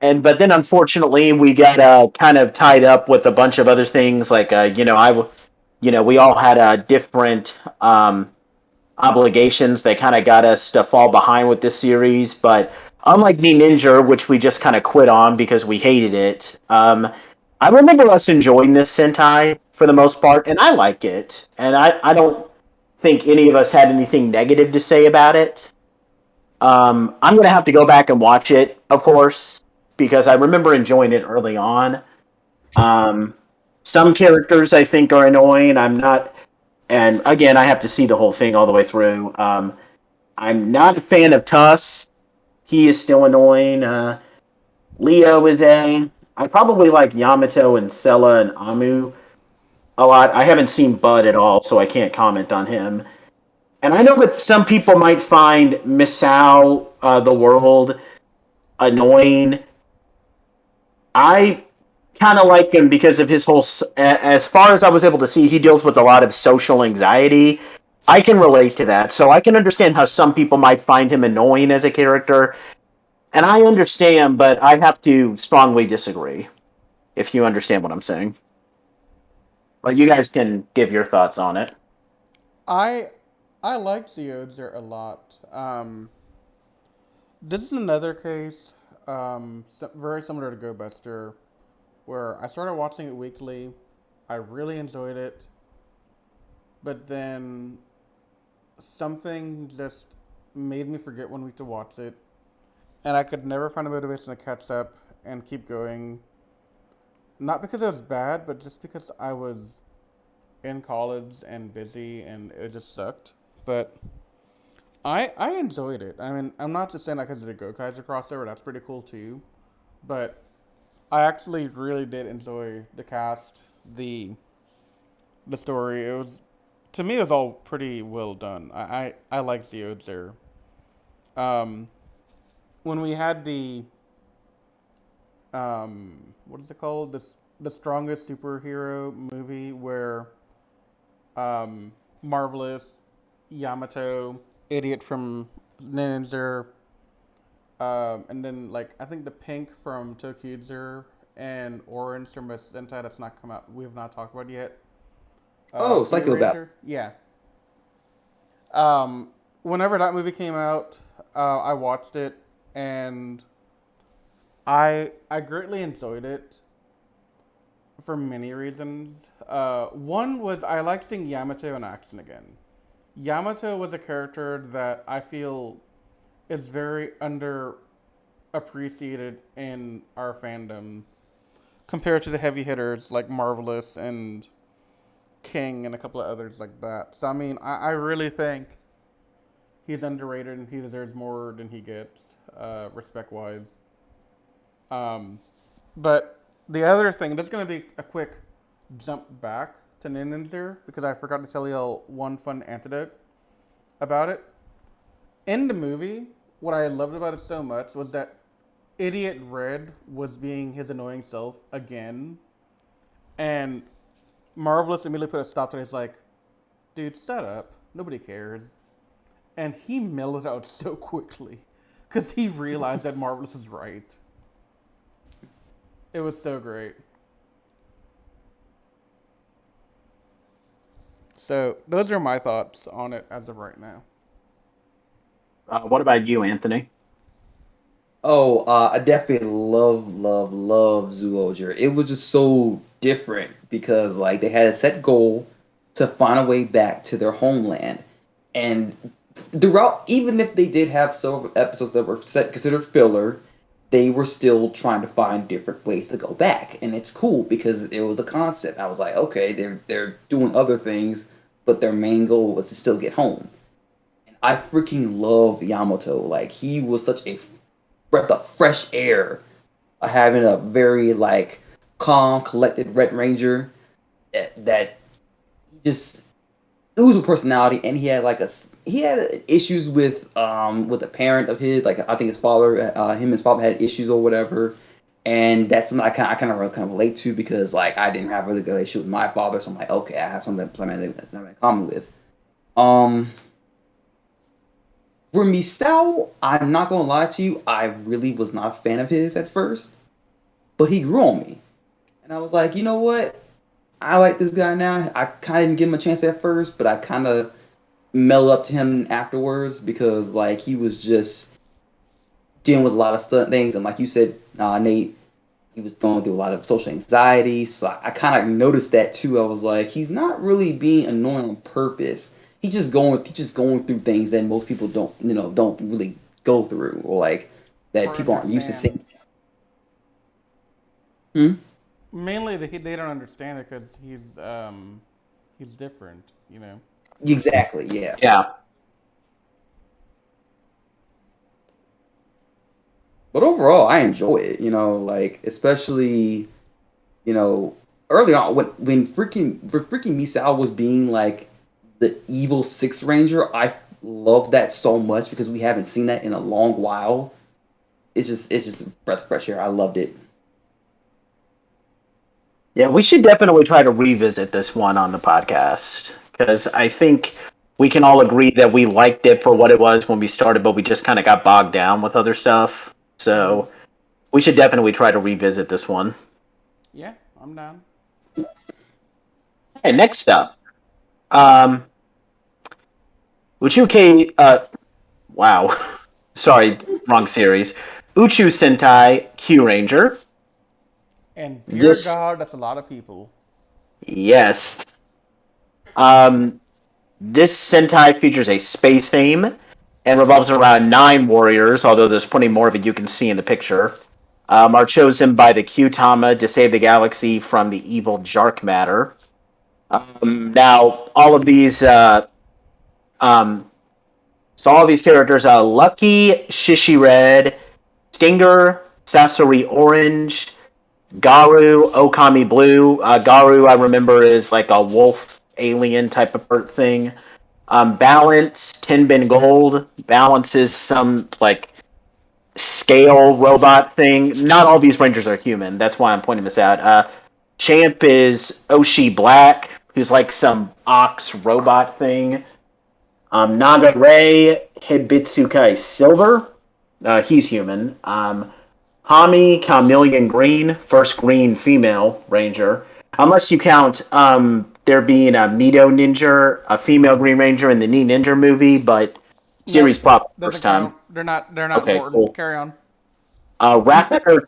then unfortunately we got kind of tied up with a bunch of other things like we all had different obligations that kind of got us to fall behind with this series. But unlike Ninja, which we just kind of quit on because we hated it, I remember us enjoying this Sentai for the most part, and I like it. And I don't think any of us had anything negative to say about it. I'm going to have to go back and watch it, of course, because I remember enjoying it early on. Some characters I think are annoying. I'm not, and again, I have to see the whole thing all the way through. I'm not a fan of Tusk. He is still annoying. Leo is a. I probably like Yamato and Sella and Amu a lot. I haven't seen Bud at all, so I can't comment on him. And I know that some people might find Misao, the world, annoying. I kind of like him because of his whole. As far as I was able to see, he deals with a lot of social anxiety. I can relate to that, so I can understand how some people might find him annoying as a character. And I understand, but I have to strongly disagree, if you understand what I'm saying. But you guys can give your thoughts on it. I I like Theozer a lot. This is another case, very similar to Go Buster, where I started watching it weekly. I really enjoyed it, but then something just made me forget one week to watch it, and I could never find a motivation to catch up. and keep going. Not because it was bad, but just because I was in college and busy and it just sucked. But I enjoyed it. I mean, I'm not just saying that because of the Gokaiser crossover. That's pretty cool too. But I actually really did enjoy the cast, the story. It was, to me, it was all pretty well done. I like the odes there. Um, when we had what is it called? The strongest superhero movie where Marvelous, Yamato, Idiot from Ninja, and then like I think the Pink from Tokyo and Orange from a Sentai that's not come out. We have not talked about yet. Oh, Blue Psychopath. Ranger, yeah. Um, whenever that movie came out, I watched it and I greatly enjoyed it for many reasons. One was I liked seeing Yamato in action again. Yamato was a character that I feel is very underappreciated in our fandom compared to the heavy hitters like Marvelous and King and a couple of others like that. So I mean, I really think he's underrated and he deserves more than he gets, respect wise. Um, but the other thing, there's going to be a quick jump back to Ninja because I forgot to tell you all one fun anecdote about it. In the movie, what I loved about it so much was that Idiot Red was being his annoying self again, and Marvelous immediately put a stop to it. He's like, dude, shut up. Nobody cares. And he mellowed out so quickly because he realized that Marvelous is right. It was so great. So those are my thoughts on it as of right now. What about you, Anthony? Oh, I definitely love Zoologer. It was just so different because like they had a set goal to find a way back to their homeland, and throughout, even if they did have several episodes that were set considered filler, they were still trying to find different ways to go back, and it's cool because it was a concept. I was like, okay, they're doing other things, but their main goal was to still get home. And I freaking love Yamato. Like he was such a breath of fresh air, having a very like calm, collected Red Ranger that just oozed with personality, and he had like he had issues with a parent of his, like I think his father, him and his father had issues or whatever, and that's something I kind of relate to because like I didn't have a really good issue with my father, so I'm like okay, I have something in common with. Um, For Misao, I'm not gonna lie to you, I really was not a fan of his at first, but he grew on me. And I was like, you know what? I like this guy now. I kind of didn't give him a chance at first, but I kind of mellowed up to him afterwards because, like, he was just dealing with a lot of things. And, like you said, Nate, he was going through a lot of social anxiety. So I kind of noticed that too. I was like, he's not really being annoying on purpose. He's just going through things that most people don't really go through, or like that Or people aren't used to understand. seeing. Hmm? Mainly, they don't understand it because he's different. Exactly. Yeah. Yeah. But overall, I enjoy it. Like especially you know early on when freaking Misao was being like the evil Six Ranger. I love that so much because we haven't seen that in a long while. It's just a breath of fresh air. I loved it. Yeah, we should definitely try to revisit this one on the podcast because I think we can all agree that we liked it for what it was when we started, but we just kind of got bogged down with other stuff. Hmm. So we should definitely try to revisit this one. Yeah, I'm down. Okay, next up, Uchu wow, sorry, wrong series. Uchu Sentai Q Ranger. And dear This, God, that's a lot of people. yes. Um, this Sentai features a space theme and revolves around 9 warriors, although there's plenty more of it you can see in the picture. are chosen by the Q-Tama to save the galaxy from the evil Jark Matter. Now, all of these, um, so all of these characters are Lucky, Shishi Red, Stinger, Sasori Orange, Garu, Okami Blue. Garu, I remember, is like a wolf alien type of thing. Balance, Tenbin Gold. Balance is some like scale robot thing. Not all these Rangers are human. That's why I'm pointing this out. Champ is Oshi Black, who's like some ox robot thing. Naga Ray, Hibitsukai Silver. He's human. Hami Chameleon Green, first green female ranger. Unless you count there being a Mito Ninja, a female Green Ranger in the Ni Ninja movie, but series Nope, pop doesn't first time. count. They're not Okay, important. cool. Carry on. Raptor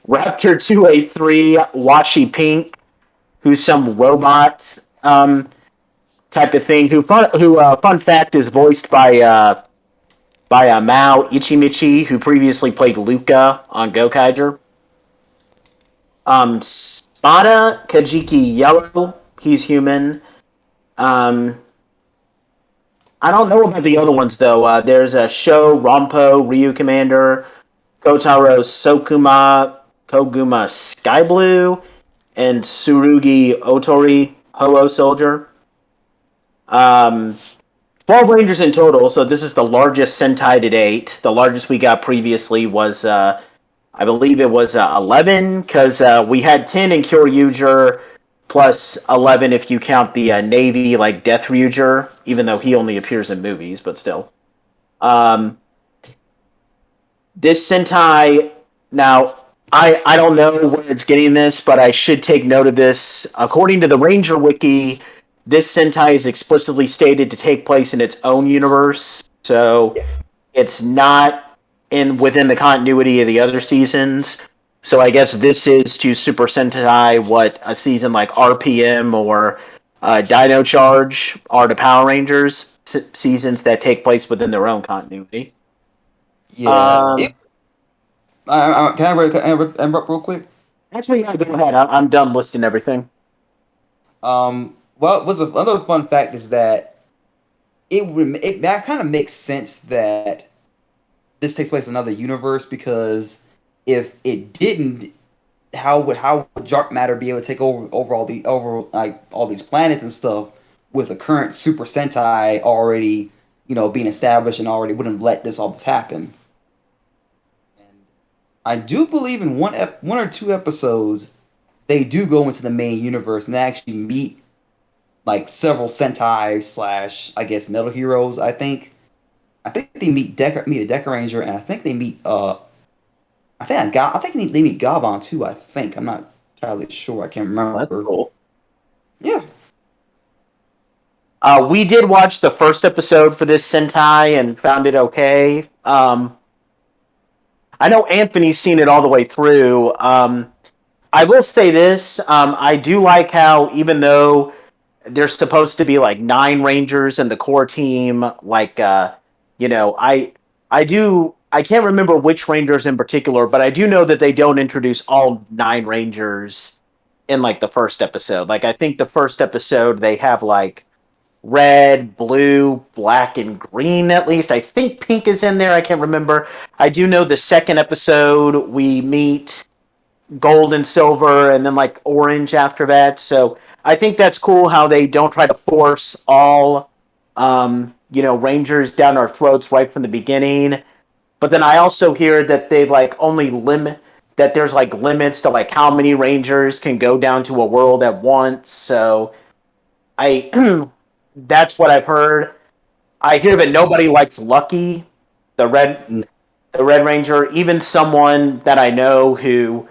Raptor 283, Washi Pink, who's some robot type of thing. Fun fact is voiced by Mao Ichimichi, who previously played Luca on Gokaiger. Spada Kajiki Yellow, he's human. I don't know about the other ones though. There's a Sho Rompo Ryu Commander, Kotaro Sokuma Koguma Sky Blue, and Tsurugi Otori Ho-Oh Soldier. 12 Rangers in total, so this is the largest Sentai to date. The largest we got previously was, I believe it was 11, because we had 10 in Kyoryuger, plus 11 if you count the Navy, like Death Ryuger, even though he only appears in movies, but still. This Sentai, now, I don't know where it's getting this, but I should take note of this. According to the Ranger Wiki, this Sentai is explicitly stated to take place in its own universe, so it's not within the continuity of the other seasons. So I guess this is to Super Sentai what a season like RPM or Dino Charge are to Power Rangers, seasons that take place within their own continuity. Yeah. Can I interrupt real quick? Actually, yeah, go ahead. I'm done listing everything. Well, another fun fact is that that kind of makes sense that this takes place in another universe, because if it didn't, how would Dark Matter be able to take over all these planets and stuff with the current Super Sentai already being established and already wouldn't let all this happen. And I do believe in one or two episodes they do go into the main universe and they actually meet like several Sentai / I guess Metal Heroes. I think they meet a Deca Ranger, and I think they meet I think they meet Gabon too. I think, I'm not entirely sure. I can't remember. That's cool. Yeah. We did watch the first episode for this Sentai and found it okay. I know Anthony's seen it all the way through. I will say this: I do like how, even though there's supposed to be like 9 Rangers in the core team, like I can't remember which Rangers in particular, but I do know that they don't introduce all 9 Rangers in like the first episode. Like I think the first episode they have like red, blue, black, and green at least. I think pink is in there. I can't remember. I do know the second episode we meet gold and silver, and then like orange after that. So I think that's cool how they don't try to force all Rangers down our throats right from the beginning. But then I also hear that they like only limit that there's like limits to like how many Rangers can go down to a world at once. So I that's what I've heard. I hear that nobody likes Lucky, the Red Ranger. Even someone that I know who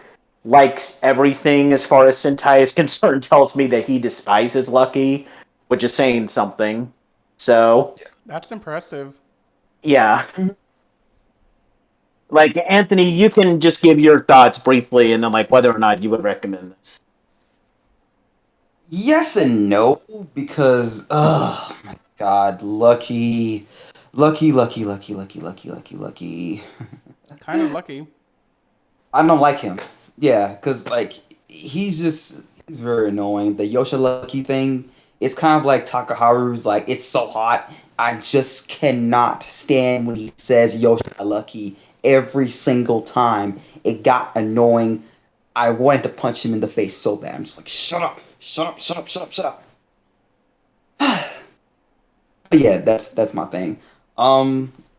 likes everything as far as Sentai is concerned tells me that he despises Lucky, which is saying something. So That's impressive. yeah. Like Anthony, you can just give your thoughts briefly, and then like whether or not you would recommend this. Yes and no, because oh my god, lucky. Kind of lucky. I don't like him. Yeah, because like he's very annoying. The Yosha Lucky thing, it's kind of like Takaharu's like it's so hot. I just cannot stand when he says Yosha Lucky every single time. It got annoying. I wanted to punch him in the face so bad. I'm just like, shut up, shut up, shut up, shut up, shut up. But yeah, that's my thing. I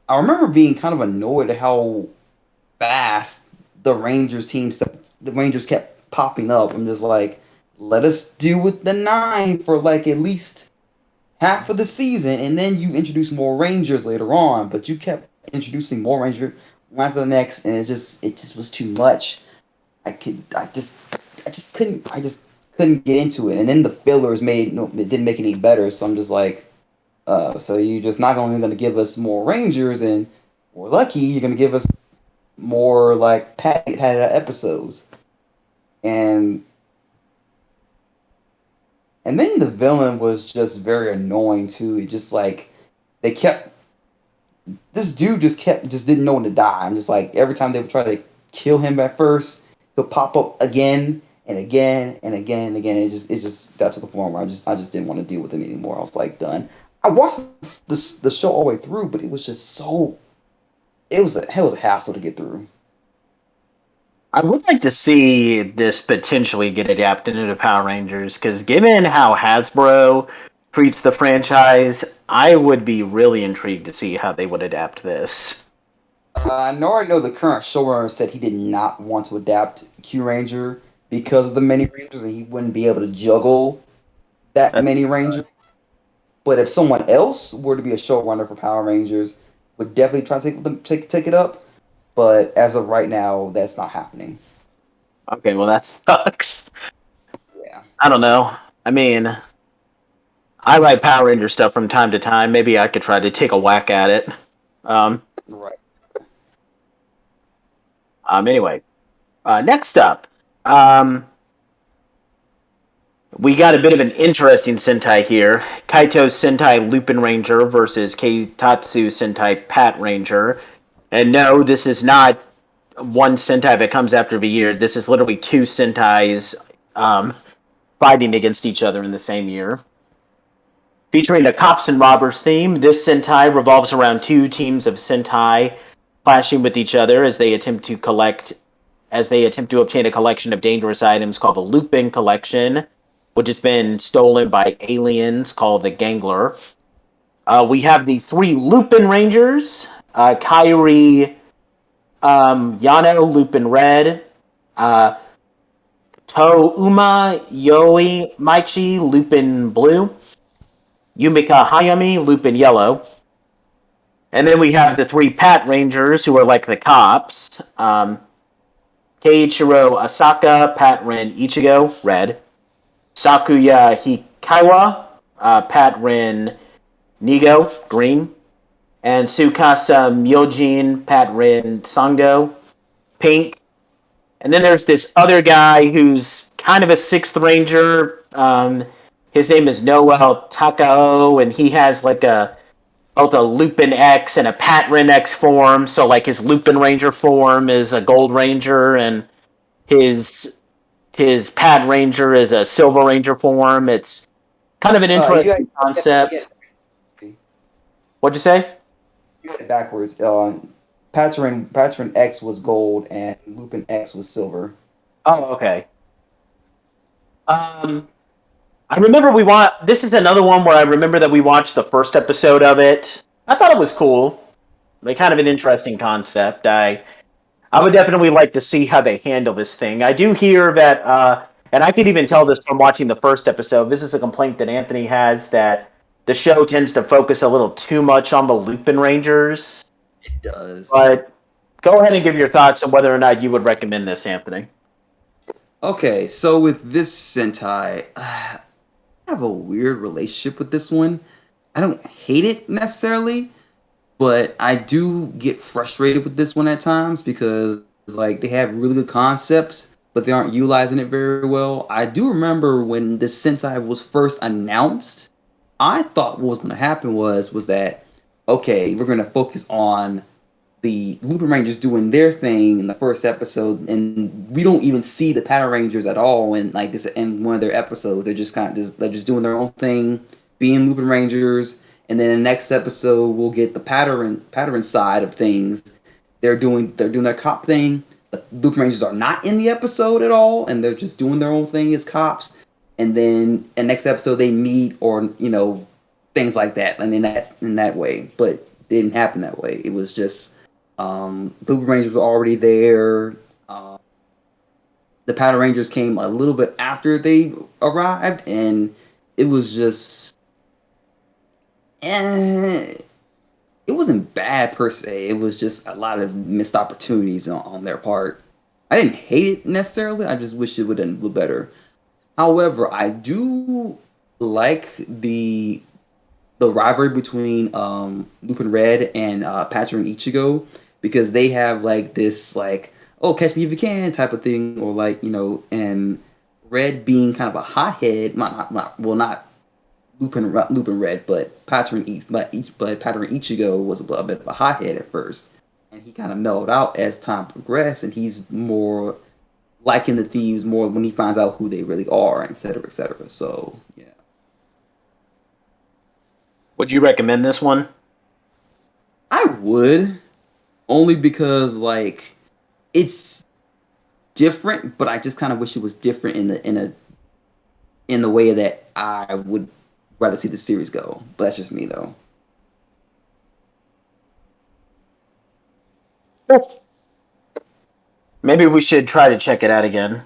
remember being kind of annoyed at how fast the Rangers kept popping up. I'm just like, let us deal with the 9 for like at least half of the season, and then you introduce more Rangers later on. But you kept introducing more Rangers one after the next, and it just was too much. I just couldn't get into it. And then the fillers it didn't make it any better. So I'm just like, so you're just not only going to give us more Rangers and more Lucky, you're going to give us more like padded episodes, and then the villain was just very annoying too. It just like they kept this dude just didn't know when to die. I'm just like every time they would try to kill him at first, he'll pop up again and again and again and again. It just got to the point where I just didn't want to deal with it anymore. I was like done. I watched the show all the way through, but it was just so it was a hassle to get through. I would like to see this potentially get adapted into Power Rangers, because given how Hasbro treats the franchise, I would be really intrigued to see how they would adapt this. I know the current showrunner said he did not want to adapt Q Ranger because of the many Rangers, and he wouldn't be able to juggle that That's many Rangers. But if someone else were to be a showrunner for Power Rangers, would definitely try to take it up. But as of right now, that's not happening. okay, well, that sucks. Yeah. I don't know. I mean, I like Power Ranger stuff from time to time. Maybe I could try to take a whack at it. Um, Right. anyway, next up, we got a bit of an interesting Sentai here. Kaito Sentai Lupin Ranger versus Tatsu Sentai Pat Ranger. And no, this is not one Sentai that comes after the year. This is literally two Sentais fighting against each other in the same year. Featuring a cops and robbers theme, this Sentai revolves around two teams of Sentai clashing with each other as they attempt to obtain a collection of dangerous items called the Lupin Collection, which has been stolen by aliens called the Gangler. We have the three Lupin Rangers, Kairi Yano, Lupin Red, uh, To Yoi Maichi, Lupin Blue, Yumika Hayami, Lupin Yellow. And then we have the three Pat Rangers, who are like the cops. Keiichiro Asaka, Pat Ren Ichigo, red. Sakuya Hikawa, Pat Ren Nigo, green. And Tsukasa Myojin, Pat Ren Sango, pink. And then there's this other guy who's kind of a sixth ranger. His name is Noel Takao, and he has like both a Lupin X and a Pat Ren X form. So like his Lupin Ranger form is a Gold Ranger, and his Pat Ranger is a Silver Ranger form. It's kind of an interesting concept. What'd you say? You got it backwards. Patron X was gold and Lupin X was silver. Oh, okay. I remember this is another one where I remember that we watched the first episode of it. I thought it was cool. Like, kind of an interesting concept. I would definitely like to see how they handle this thing. I do hear that, and I could even tell this from watching the first episode, this is a complaint that Anthony has, that the show tends to focus a little too much on the Lupin Rangers. It does. But go ahead and give your thoughts on whether or not you would recommend this, Anthony. Okay, so with this Sentai, I have a weird relationship with this one. I don't hate it necessarily, but I do get frustrated with this one at times because like they have really good concepts, but they aren't utilizing it very well. I do remember when this Sentai was first announced, I thought what was going to happen was that okay, we're going to focus on the Lupin Rangers doing their thing in the first episode, and we don't even see the Power Rangers at all in like this in one of their episodes. They're just they're just doing their own thing, being Lupin Rangers, and then the next episode we'll get the pattern side of things. They're doing their cop thing. The Lupin Rangers are not in the episode at all, and they're just doing their own thing as cops. And then in next episode they meet, or things like that, and then that's in that way. But it didn't happen that way. It was just the Lupin Rangers were already there. The Power Rangers came a little bit after they arrived, and it was just, it wasn't bad per se. It was just a lot of missed opportunities on their part. I didn't hate it necessarily. I just wish it would have been a little better. However, I do like the rivalry between Lupin Red and Patrick and Ichigo, because they have like this like, oh, catch me if you can type of thing, or like and Red being kind of a hothead, not Lupin Red, but Patrick Patrick Ichigo was a bit of a hothead at first, and he kind of mellowed out as time progressed, and he's more liking the thieves more when he finds out who they really are, et cetera, et cetera. So yeah. Would you recommend this one? I would, only because like it's different, but I just kind of wish it was different in the way that I would rather see the series go. But that's just me though. Maybe we should try to check it out again.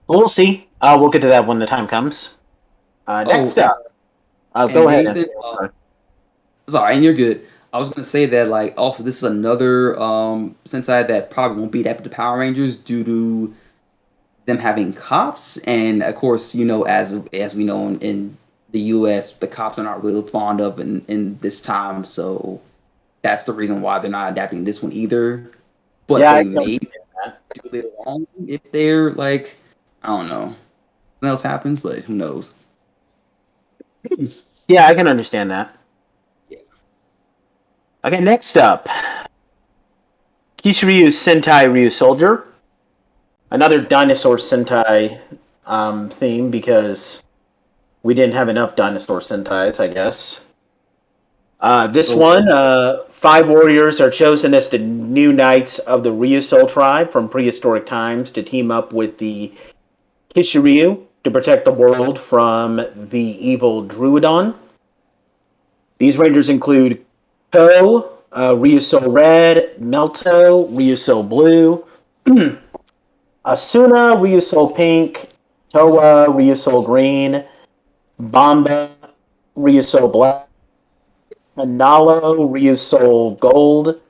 We'll see. We'll get to that when the time comes. Next up. Go ahead. Nathan, sorry, and you're good. I was gonna say that like also this is another Sentai that probably won't beat up the Power Rangers due to them having cops, and of course as we know in the U.S. the cops are not really fond of in this time, so that's the reason why they're not adapting this one either. But Yeah, they may do later on if they're like, I don't know, something else happens, but who knows. Yeah, I can understand that. Yeah. Okay, next up. Kishryu Sentai Ryu Soldier. Another Dinosaur Sentai theme, because we didn't have enough Dinosaur Sentais, I guess. This one, 5 warriors are chosen as the new knights of the Ryusou tribe from prehistoric times to team up with the Kishiryu to protect the world from the evil Druidon. These rangers include Ko, Ryusou Red, Melto, Ryusou Blue, Asuna, Ryusou Pink, Toa, Ryusou Green, Bamba, Ryusou Black, Manalo, Ryusou Gold.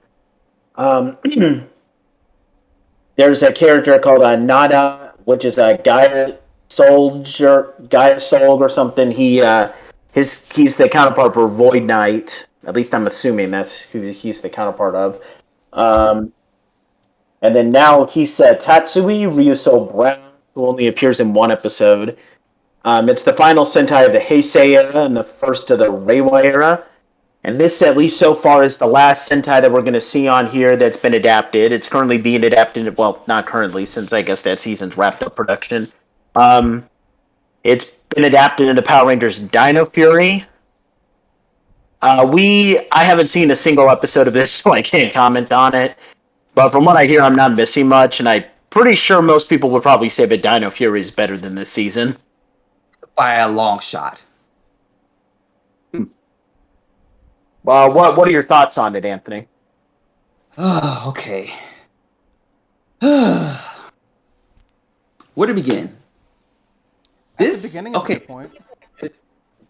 There's a character called Nada, which is a Gaia Soul or something. He's the counterpart for Void Knight. At least I'm assuming that's who he's the counterpart of. And then now he's Tatsui Ryusou Brown, who only appears in one episode. It's the final Sentai of the Heisei era and the first of the Reiwa era. And this, at least so far, is the last Sentai that we're going to see on here that's been adapted. It's currently being adapted, well, not currently, since I guess that season's wrapped up production. It's been adapted into Power Rangers Dino Fury. I haven't seen a single episode of this, so I can't comment on it. But from what I hear, I'm not missing much, and I'm pretty sure most people would probably say that Dino Fury is better than this season. By a long shot. What are your thoughts on it, Anthony? Okay. Where to begin? At the beginning of the point.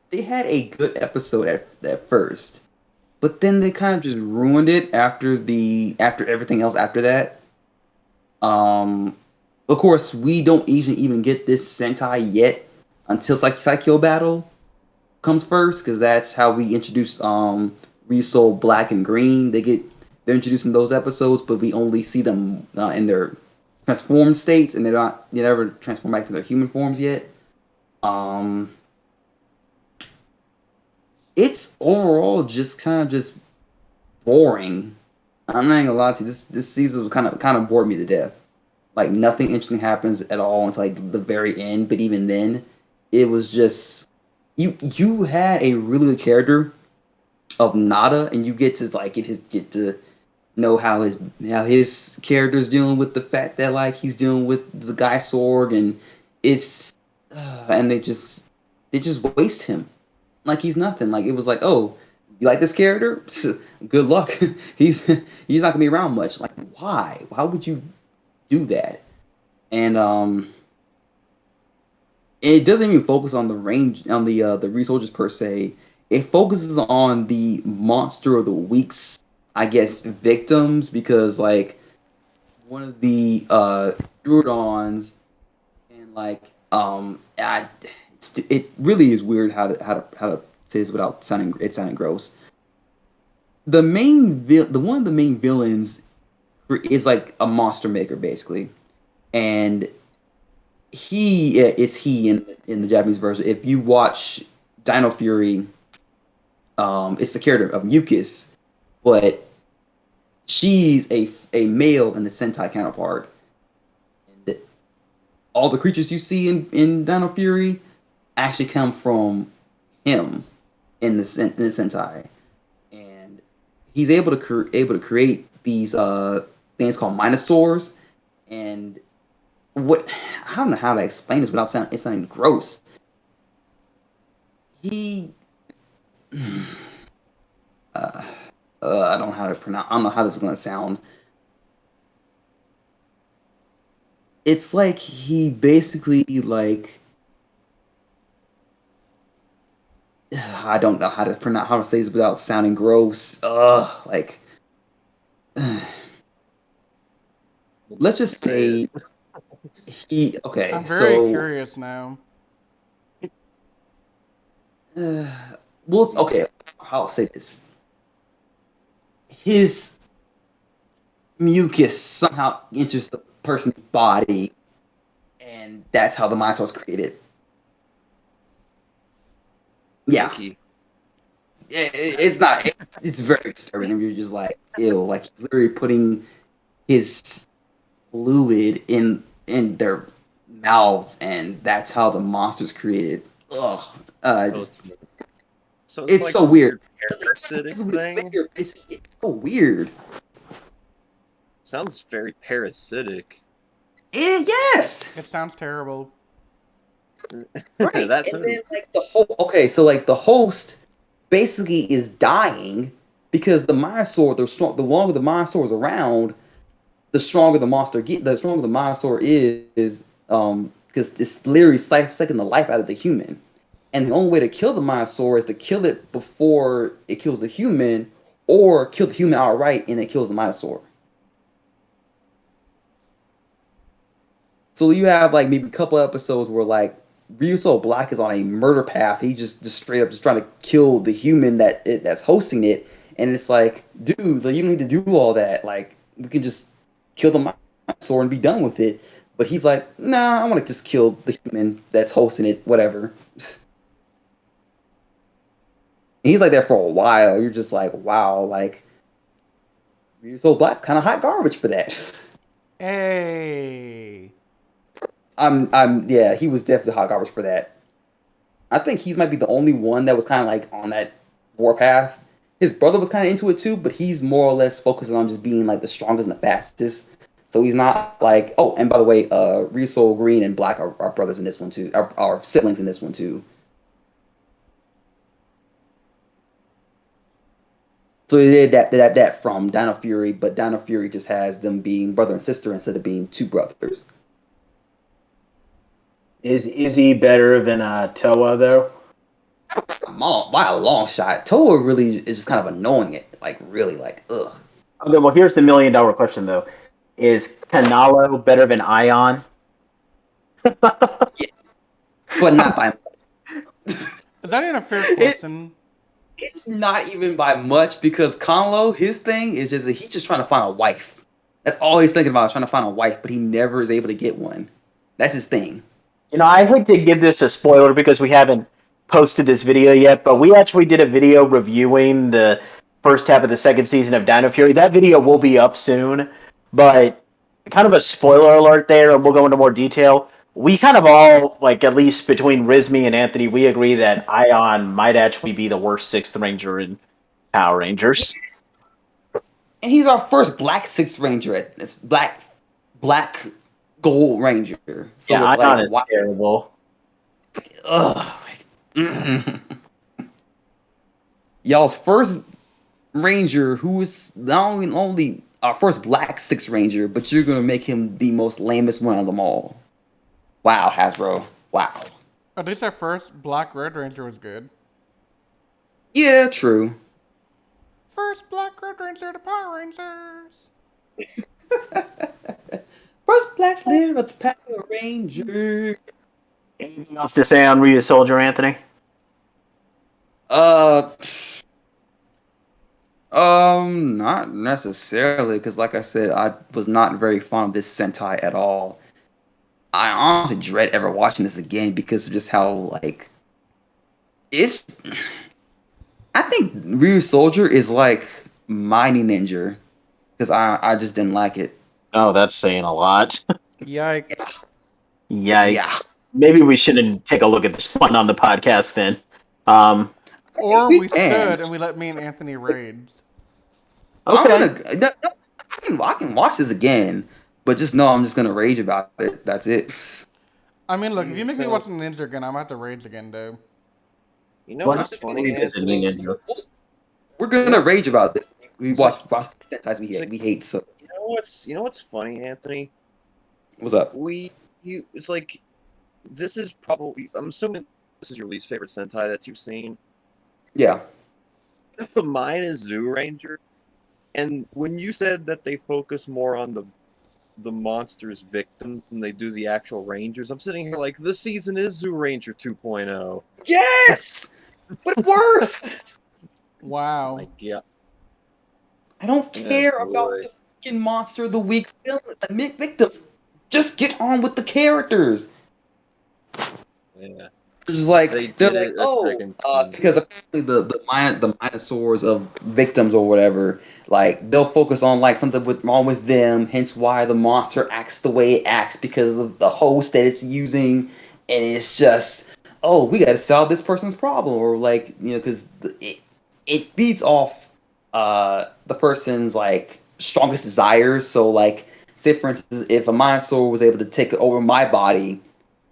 They had a good episode at first, but then they kind of just ruined it after everything else after that. Of course, we don't even get this Sentai yet until Psycho Battle comes first, because that's how we introduce Ryusou Black and Green. They're introduced in those episodes, but we only see them in their transformed states, and they never transform back to their human forms yet. It's overall just kind of just boring. I'm not gonna lie to you. This season was kind of bored me to death. Like nothing interesting happens at all until like the very end. But even then, it was just you had a really good character of Nada, and you get to like get to know how his character's dealing with the fact that like he's dealing with the guy sword, and it's and they just waste him like he's nothing. Like it was like, oh, you like this character? Good luck. He's not gonna be around much. Like why? Why would you do that? And it doesn't even focus on the range on the resources per se. It focuses on the monster of the week's, I guess, victims because like one of the Druidons and like it really is weird how to say this without sounding gross. The one of the main villains is like a monster maker basically, and it's he in the Japanese version. If you watch Dino Fury, it's the character of Mucus, but she's a male in the Sentai counterpart. And all the creatures you see in Dino Fury actually come from him in the Sentai, and he's able to create these things called Minosaurs. And what I don't know how to explain this without sounding gross. He I don't know how to pronounce. I don't know how this is gonna sound. It's like he basically like I don't know how to say this without sounding gross. Like let's just say he okay. I'm very So curious now. well, okay. I'll say this: his mucus somehow enters the person's body, and that's how the Minosaur was created. Yeah, it's not. It's very disturbing. And you're just like, ew. Like he's literally putting his fluid in their mouths, and that's how the monster's created. Ugh. So It's like so weird. Parasitic It's thing. weird. It's so weird. Sounds very parasitic. Yes. It sounds terrible. Right. That's And then like the host basically is dying because the Minosaur, the longer the Minosaur is around, the stronger the the stronger the Minosaur is because it's literally sucking the life out of the human. And the only way to kill the Minosaur is to kill it before it kills the human, or kill the human outright and it kills the Minosaur. So you have like maybe a couple episodes where like Ryuso Black is on a murder path. He just straight up just trying to kill the human that's hosting it, and it's like, dude, like, you don't need to do all that. Like we can just kill the Minosaur and be done with it. But he's like, nah, I want to just kill the human that's hosting it, whatever. And he's like there for a while. You're just like, wow, like Ryuso Black's kind of hot garbage for that. Hey. Yeah, he was definitely hot garbage for that. I think he might be the only one that was kind of like on that warpath. His brother was kind of into it too, but he's more or less focusing on just being like the strongest and the fastest. So he's not like, oh, and by the way, Riso Green and Black are brothers in this one too, are siblings in this one too. So they did that from Dino Fury, but Dino Fury just has them being brother and sister instead of being two brothers. Is he better than Toa though? By a long shot. Toa really is just kind of annoying it. Like really, like ugh. Okay, well here's the $1 million question though: is Kanalo better than Ion? Yes, but not by. Is that even a fair question? It's not even by much because Conlo, his thing is just that he's just trying to find a wife. That's all he's thinking about, is trying to find a wife, but he never is able to get one. That's his thing. You know, I hate to give this a spoiler because we haven't posted this video yet, but we actually did a video reviewing the first half of the second season of Dino Fury. That video will be up soon, but kind of a spoiler alert there, and we'll go into more detail. We kind of all, like, at least between Rizmi and Anthony, we agree that Ion might actually be the worst Sixth Ranger in Power Rangers. And he's our first black Sixth Ranger. It's black gold ranger. So Yeah, it's Ion like, is why? terrible. Ugh. Y'all's first ranger, who is not only our first black Sixth Ranger, but you're gonna make him the most lamest one of them all. Wow, Hasbro. Wow. At least our first Black Red Ranger was good. Yeah, true. First Black Red Ranger to Power Rangers. First black leader of the Power Ranger. Anything else to say on Ryu Soldier, Anthony? Not necessarily, because like I said, I was not very fond of this Sentai at all. I honestly dread ever watching this again because of just how, like, it's. I think Ryu Soldier is like Mighty Ninja, because I just didn't like it. Oh, that's saying a lot. Yikes. Yikes. Yeah. Maybe we shouldn't take a look at this one on the podcast then. Or We we can. should, and we let me and Anthony raids. Okay. I can watch this again, but just know I'm just gonna rage about it. That's it. I mean, look, if you make me So- watch the Ninja again, I might have to rage again, though. You know Well, what's let's funny, revisit Anthony? Ninja. We're gonna rage about this. We watch the Sentais we It's like- hate. So You know what's funny, Anthony? what's up? It's like, this is probably, I'm assuming this is your least favorite Sentai that you've seen. Yeah. If mine is Zoo Ranger, and when you said that they focus more on the monster's victim than they do the actual Rangers, I'm sitting here like, this season is Zoo Ranger 2.0. Yes, but worse. Wow. Like, yeah. I don't Yeah, care boy. about the fucking monster of the week victims. Just get on with the characters. Yeah. Just like They they're did like, it a oh, friggin' because apparently the Minosaurs of victims or whatever, like they'll focus on like something wrong with them. Hence why the monster acts the way it acts because of the host that it's using, and it's just, oh, we got to solve this person's problem, or like, because it feeds off the person's like strongest desires. So like, say for instance, if a Minosaur was able to take over my body,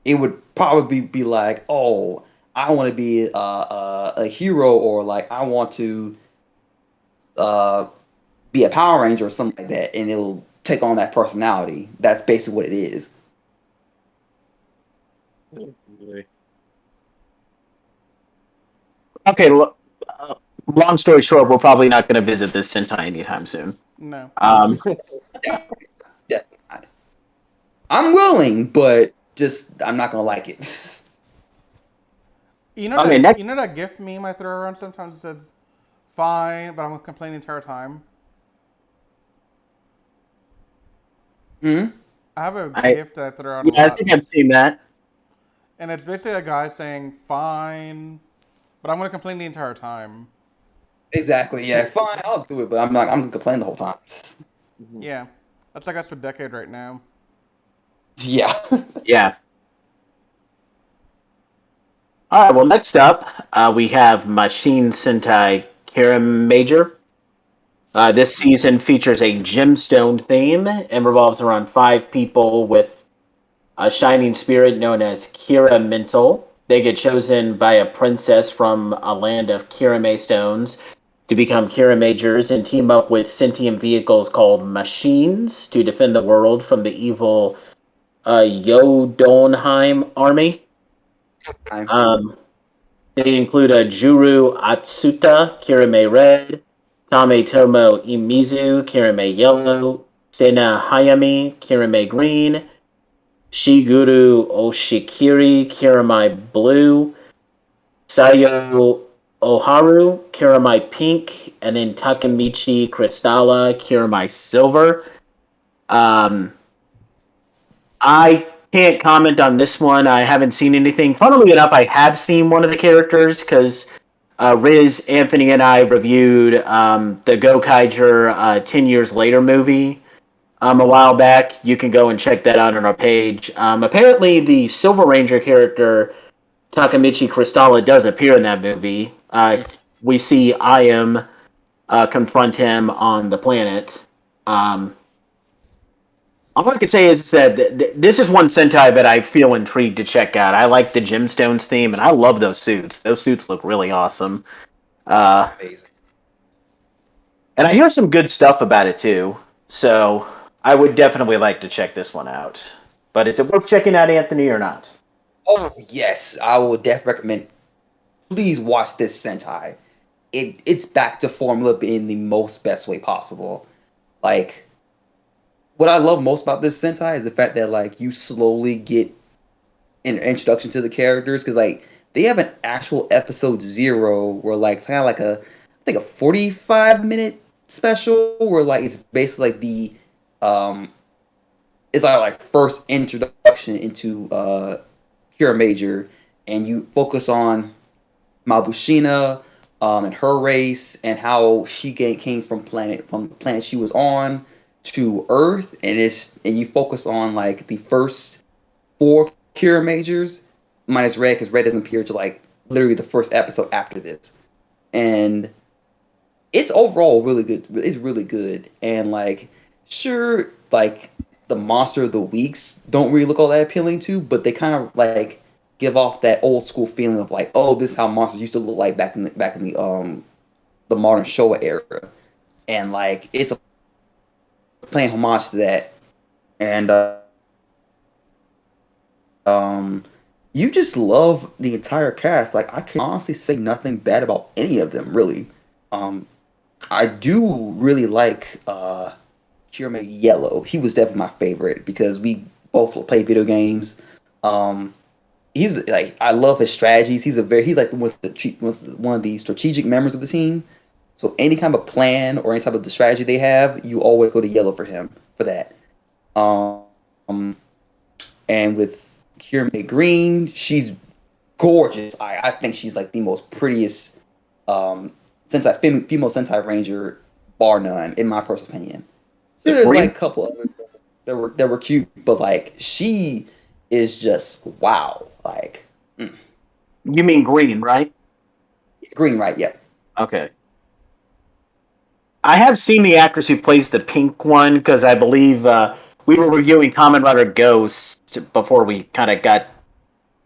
it would probably be like, oh, I want to be a hero, or like I want to be a Power Ranger or something like that, and it'll take on that personality. That's basically what it is. Boy. Okay, long story short, we're probably not going to visit this Sentai anytime soon. No. Definitely not. I'm willing, but just I'm not gonna like it. You know, Okay, that, next- you know that GIF meme I throw around sometimes? It says, fine, but I'm going to complain the entire time. Hmm? I have a I- GIF that I throw out a Yeah, I lot. think I've seen that. And it's basically a guy saying, fine, but I'm going to complain the entire time. Exactly. Yeah. Fine. I'll do it, but I'm not. I'm gonna complain the whole time. Yeah. That's like us for Decade right now. Yeah. Yeah. All right. Well, next up, we have Machine Sentai Kira Major. This season features a gemstone theme and revolves around 5 people with a shining spirit known as Kira Mental. They get chosen by a princess from a land of Kirame stones to become Kira Majors and team up with sentient vehicles called machines to defend the world from the evil Yodonheim army. They include a Juru Atsuta, Kirame Red, Kametomo Imizu, Kirame Yellow, Sena Hayami, Kirame Green, Shiguru Oshikiri, Kirame Blue, Sayo Oharu, Kirame Pink, and then Takemichi Crystalla, Kirame Silver. I can't comment on this one. I haven't seen anything. Funnily enough, I have seen one of the characters because Riz, Anthony, and I reviewed the Gokaiger 10 Years Later movie a while back. You can go and check that out on our page. Apparently, the Silver Ranger character, Takamichi Crystalla, does appear in that movie. We see I Am confront him on the planet. All I can say is that this is one Sentai that I feel intrigued to check out. I like the Gemstones theme, and I love those suits. Those suits look really awesome. Amazing. And I hear some good stuff about it too. So I would definitely like to check this one out. But is it worth checking out, Anthony, or not? Oh yes, I would definitely recommend. Please watch this Sentai. It's back to formula in the most best way possible. Like, what I love most about this Sentai is the fact that like you slowly get an introduction to the characters, because like they have an actual episode 0 where like it's kind of like I think a 45-minute special where like it's basically like the it's our like first introduction into Cure Major, and you focus on Mabushina and her race and how she came from the planet she was on to Earth, and you focus on like the first 4 Cure Majors minus Red, because Red doesn't appear to like literally the first episode after this, and it's overall really good. It's really good, and like sure, like the monster of the weeks don't really look all that appealing to, but they kind of like give off that old school feeling of like, oh, this is how monsters used to look like back in the modern Showa era, and like it's playing homage to that, and you just love the entire cast. Like I can honestly say nothing bad about any of them, really. I do really like Kirame Yellow. He was definitely my favorite because we both play video games. He's like, I love his strategies. He's like one of the strategic members of the team. So any kind of plan or any type of strategy they have, you always go to Yellow for him for that. And with Kirame Green, she's gorgeous. I think she's like the most prettiest female Sentai Ranger, bar none, in my personal opinion. There's like a couple of them that were cute, but like she is just wow. Like, You mean Green, right? Green, right? Yeah. Okay. I have seen the actress who plays the pink one because I believe we were reviewing Kamen Rider Ghost before we kind of got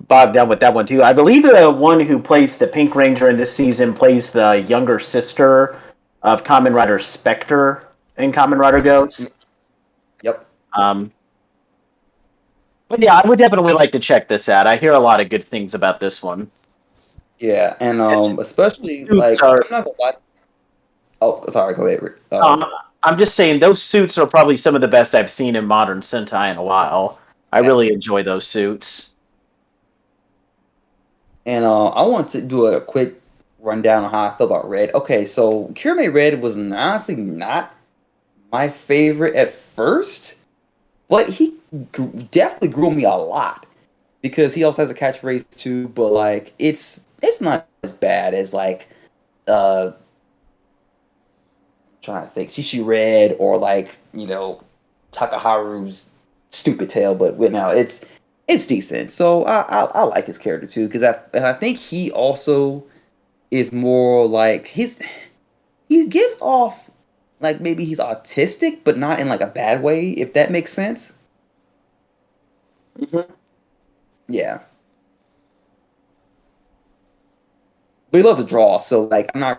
bogged down with that one too. I believe the one who plays the Pink Ranger in this season plays the younger sister of Kamen Rider Spectre in Kamen Rider Ghost. Yep. But yeah, I would definitely like to check this out. I hear a lot of good things about this one. Yeah, and especially Suits like are- I'm not gonna lie. Oh, sorry. Go ahead. Rick. I'm just saying those suits are probably some of the best I've seen in modern Sentai in a while. I really enjoy those suits. And I want to do a quick rundown on how I feel about Red. Okay, so Kirame Red was honestly not my favorite at first, but he definitely grew me a lot because he also has a catchphrase too. But like, it's not as bad as like trying to think Shishi Red or like Takaharu's Stupid Tail, but now it's decent. So I like his character too because I think he also is more like he gives off like maybe he's autistic, but not in like a bad way, if that makes sense. Mm-hmm. Yeah. But he loves to draw, so like I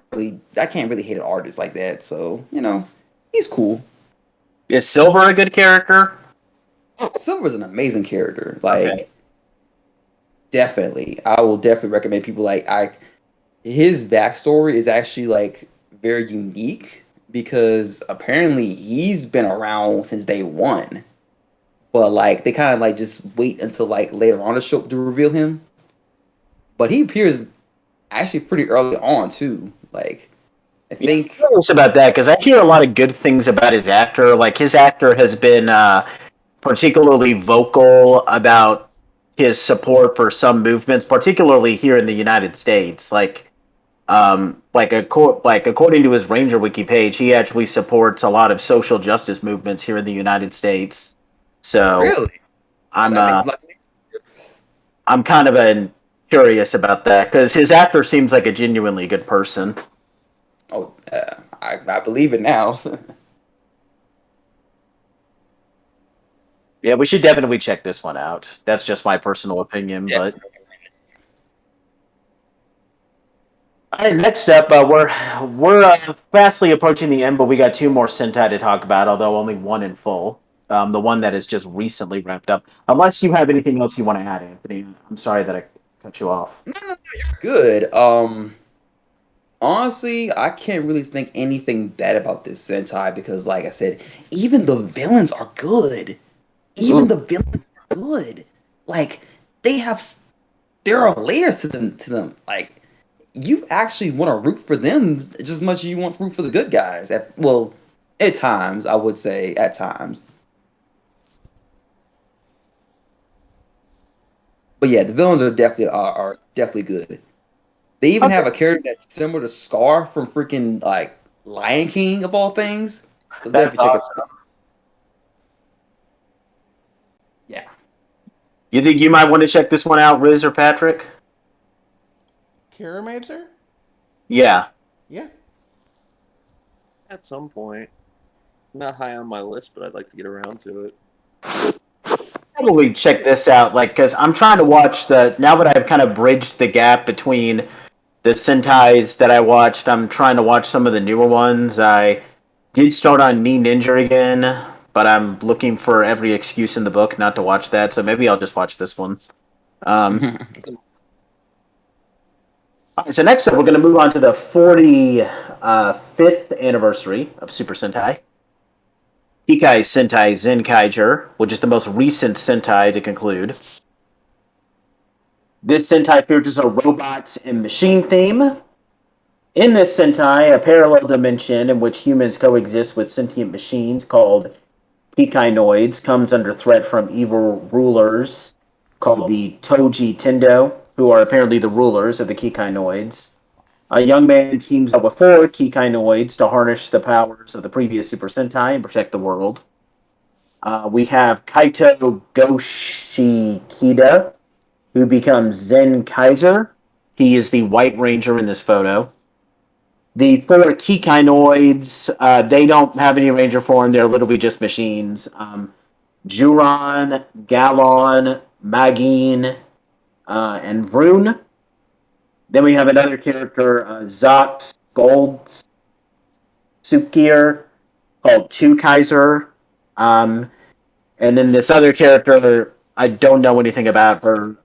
can't really hate an artist like that. So he's cool. Is Silver a good character? Silver's an amazing character. Like, definitely, I will definitely recommend people his backstory is actually like very unique because apparently he's been around since day one, but like they kind of like just wait until like later on the show to reveal him. But he appears actually pretty early on too. Like, I think I'm curious about that because I hear a lot of good things about his actor. Like his actor has been particularly vocal about his support for some movements, particularly here in the United States. Like Like according to his Ranger Wiki page, he actually supports a lot of social justice movements here in the United States. So Really? Oh, I'm that makes uh black. I'm kind of curious about that because his actor seems like a genuinely good person. Oh, I believe it now. Yeah, we should definitely check this one out. That's just my personal opinion, but Definitely. all right, next up, we're fastly approaching the end, but we got two more Sentai to talk about, although only one in full. The one that is just recently wrapped up. Unless you have anything else you want to add, Anthony. I'm sorry that I cut you off. No, you're good. Honestly, I can't really think anything bad about this Sentai because, like I said, even the villains are good. Even Ooh. the villains are good. Like they have, there are layers to them. Like you actually want to root for them just as much as you want to root for the good guys. Well, at times, I would say at times. But yeah, the villains are definitely good. They even Okay. have a character that's similar to Scar from freaking like Lion King of all things. So That's definitely check it awesome. out. Yeah. You think you might want to check this one out, Riz or Patrick? Kiramager? Yeah. Yeah. At some point, not high on my list, but I'd like to get around to it. Probably check this out, like, because I'm trying to watch now that I've kind of bridged the gap between the Sentais that I watched. I'm trying to watch some of the newer ones. I did start on Me Ninja again, but I'm looking for every excuse in the book not to watch that, so maybe I'll just watch this one. Um, all right, so next up, we're going to move on to the 45th anniversary of Super Sentai. Kikai Sentai Zenkaiger, which is the most recent Sentai to conclude. This Sentai features a robots and machine theme. In this Sentai, a parallel dimension in which humans coexist with sentient machines called Kikainoids comes under threat from evil rulers called the Toji Tendo, who are apparently the rulers of the Kikainoids. A young man teams up with four Kikainoids to harness the powers of the previous Super Sentai and protect the world. We have Kaito Goshikida, who becomes Zen Kaiser. He is the White Ranger in this photo. The four Kikainoids, they don't have any Ranger form. They're literally just machines. Juron, Galon, Magine, and Vrune. Then we have another character, Zox Gold Sukir, called Two Kaiser. And then this other character, I don't know anything about her.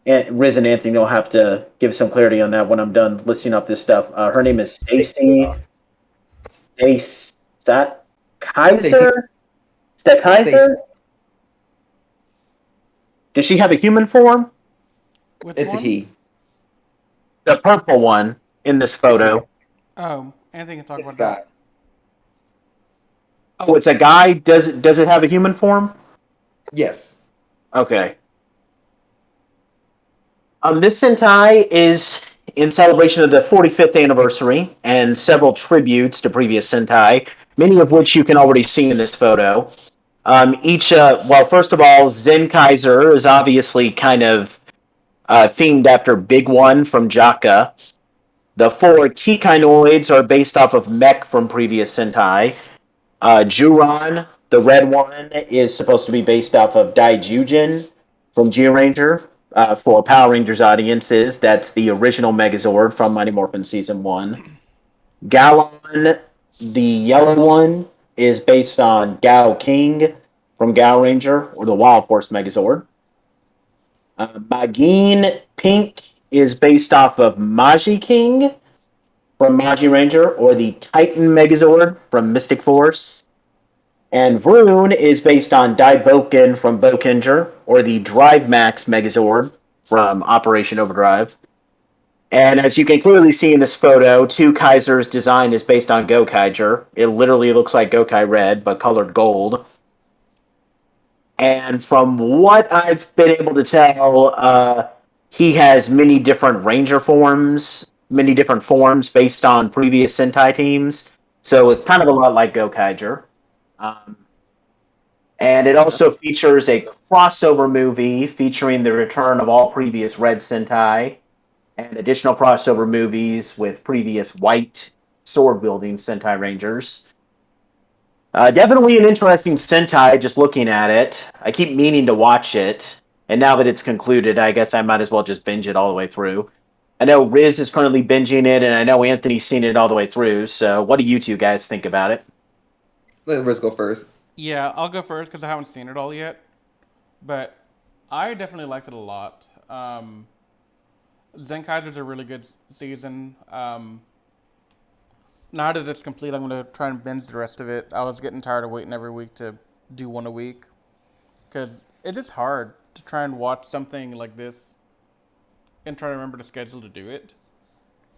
Riz and Anthony will have to give some clarity on that when I'm done listing up this stuff. Her name is Stacy. Stat Stacy. Kaiser. Stat Stacy. Kaiser. Does she have a human form? Which It's a one? he. The purple one in this photo. Oh, Anthony can talk It's about Scott. that. Oh, it's a guy. Does it have a human form? Yes. Okay. This Sentai is in celebration of the 45th anniversary and several tributes to previous Sentai, many of which you can already see in this photo. Well, first of all, Zen Kaiser is obviously kind of themed after Big One from Jaka. The four Kikainoids are based off of Mech from previous Sentai. Juron, the red one, is supposed to be based off of Daijujin from Ranger. For Power Rangers audiences, that's the original Megazord from Mighty Morphin Season 1. Galon, the yellow one, is based on Gao King from Gao Ranger, or the Wild Force Megazord. Magine Pink is based off of Maji King from Maji Ranger, or the Titan Megazord from Mystic Force. And Vroon is based on Daiboken from Bokenger, or the Drive Max Megazord from Operation Overdrive. And as you can clearly see in this photo, Two Kaiser's design is based on Gokaiger. It literally looks like Gokai Red, but colored gold. And from what I've been able to tell, he has many different Ranger forms. many different forms based on previous Sentai teams. So it's kind of a lot like Gokaiger. Um, and it also features a crossover movie featuring the return of all previous Red Sentai and additional crossover movies with previous white sword wielding Sentai Rangers. Definitely an interesting Sentai, just looking at it. I keep meaning to watch it, and now that it's concluded, I guess I might as well just binge it all the way through. I know Riz is currently binging it, and I know Anthony's seen it all the way through, so what do you two guys think about it? Let Riz go first. Yeah, I'll go first because I haven't seen it all yet. But I definitely liked it a lot. Zenkaiser's a really good season. Now that it's complete, I'm gonna try and binge the rest of it. I was getting tired of waiting every week to do one a week because it is hard to try and watch something like this and try to remember the schedule to do it.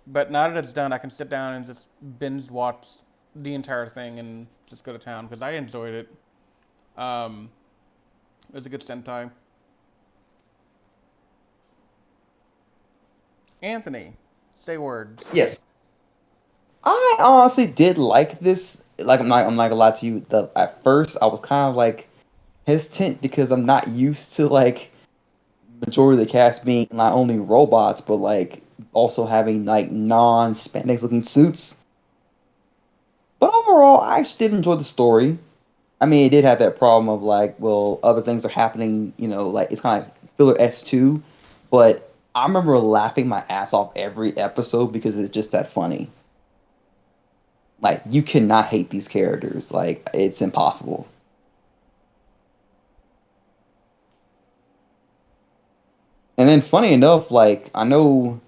But now that it's done, I can sit down and just binge watch the entire thing and just go to town because I enjoyed it. Um, it was a good Sentai. Anthony, say words. Yes. I honestly did like this. Like I'm not gonna lie to you. At first I was kind of like hesitant because I'm not used to like majority of the cast being not only robots but like also having like non-spandex looking suits. But overall, I actually did enjoy the story. I mean, it did have that problem of like, well, other things are happening. Like it's kind of like filler S2. But I remember laughing my ass off every episode because it's just that funny. Like you cannot hate these characters. Like it's impossible. And then funny enough, like I know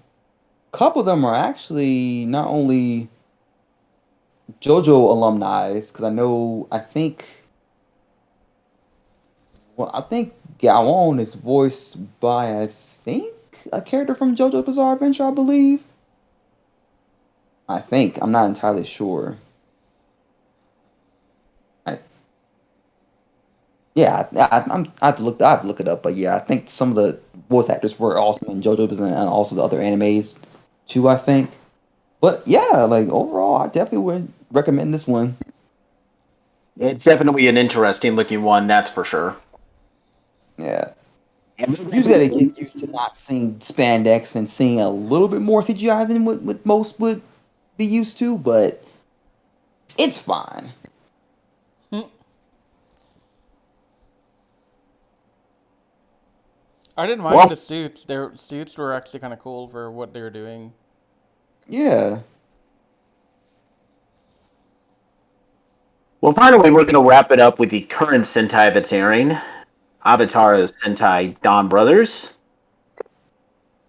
a couple of them are actually not only JoJo alumni, because I think Gawon is voiced by a character from JoJo Bizarre Adventure, I believe. I think I'm not entirely sure. I, yeah, I've look it up, but yeah, I think some of the voice actors were also in JoJo Bizarre and also the other animes too. I think, but yeah, like overall, I definitely would recommend this one. It's definitely an interesting looking one, that's for sure. Yeah. You just gotta get used to not seeing spandex and seeing a little bit more CGI than what most would be used to, but it's fine. Hmm. I didn't mind Well, the suits. Their suits were actually kind of cool for what they were doing. Yeah. well, finally, we're going to wrap it up with the current Sentai that's airing, Avatar's Sentai Donbrothers.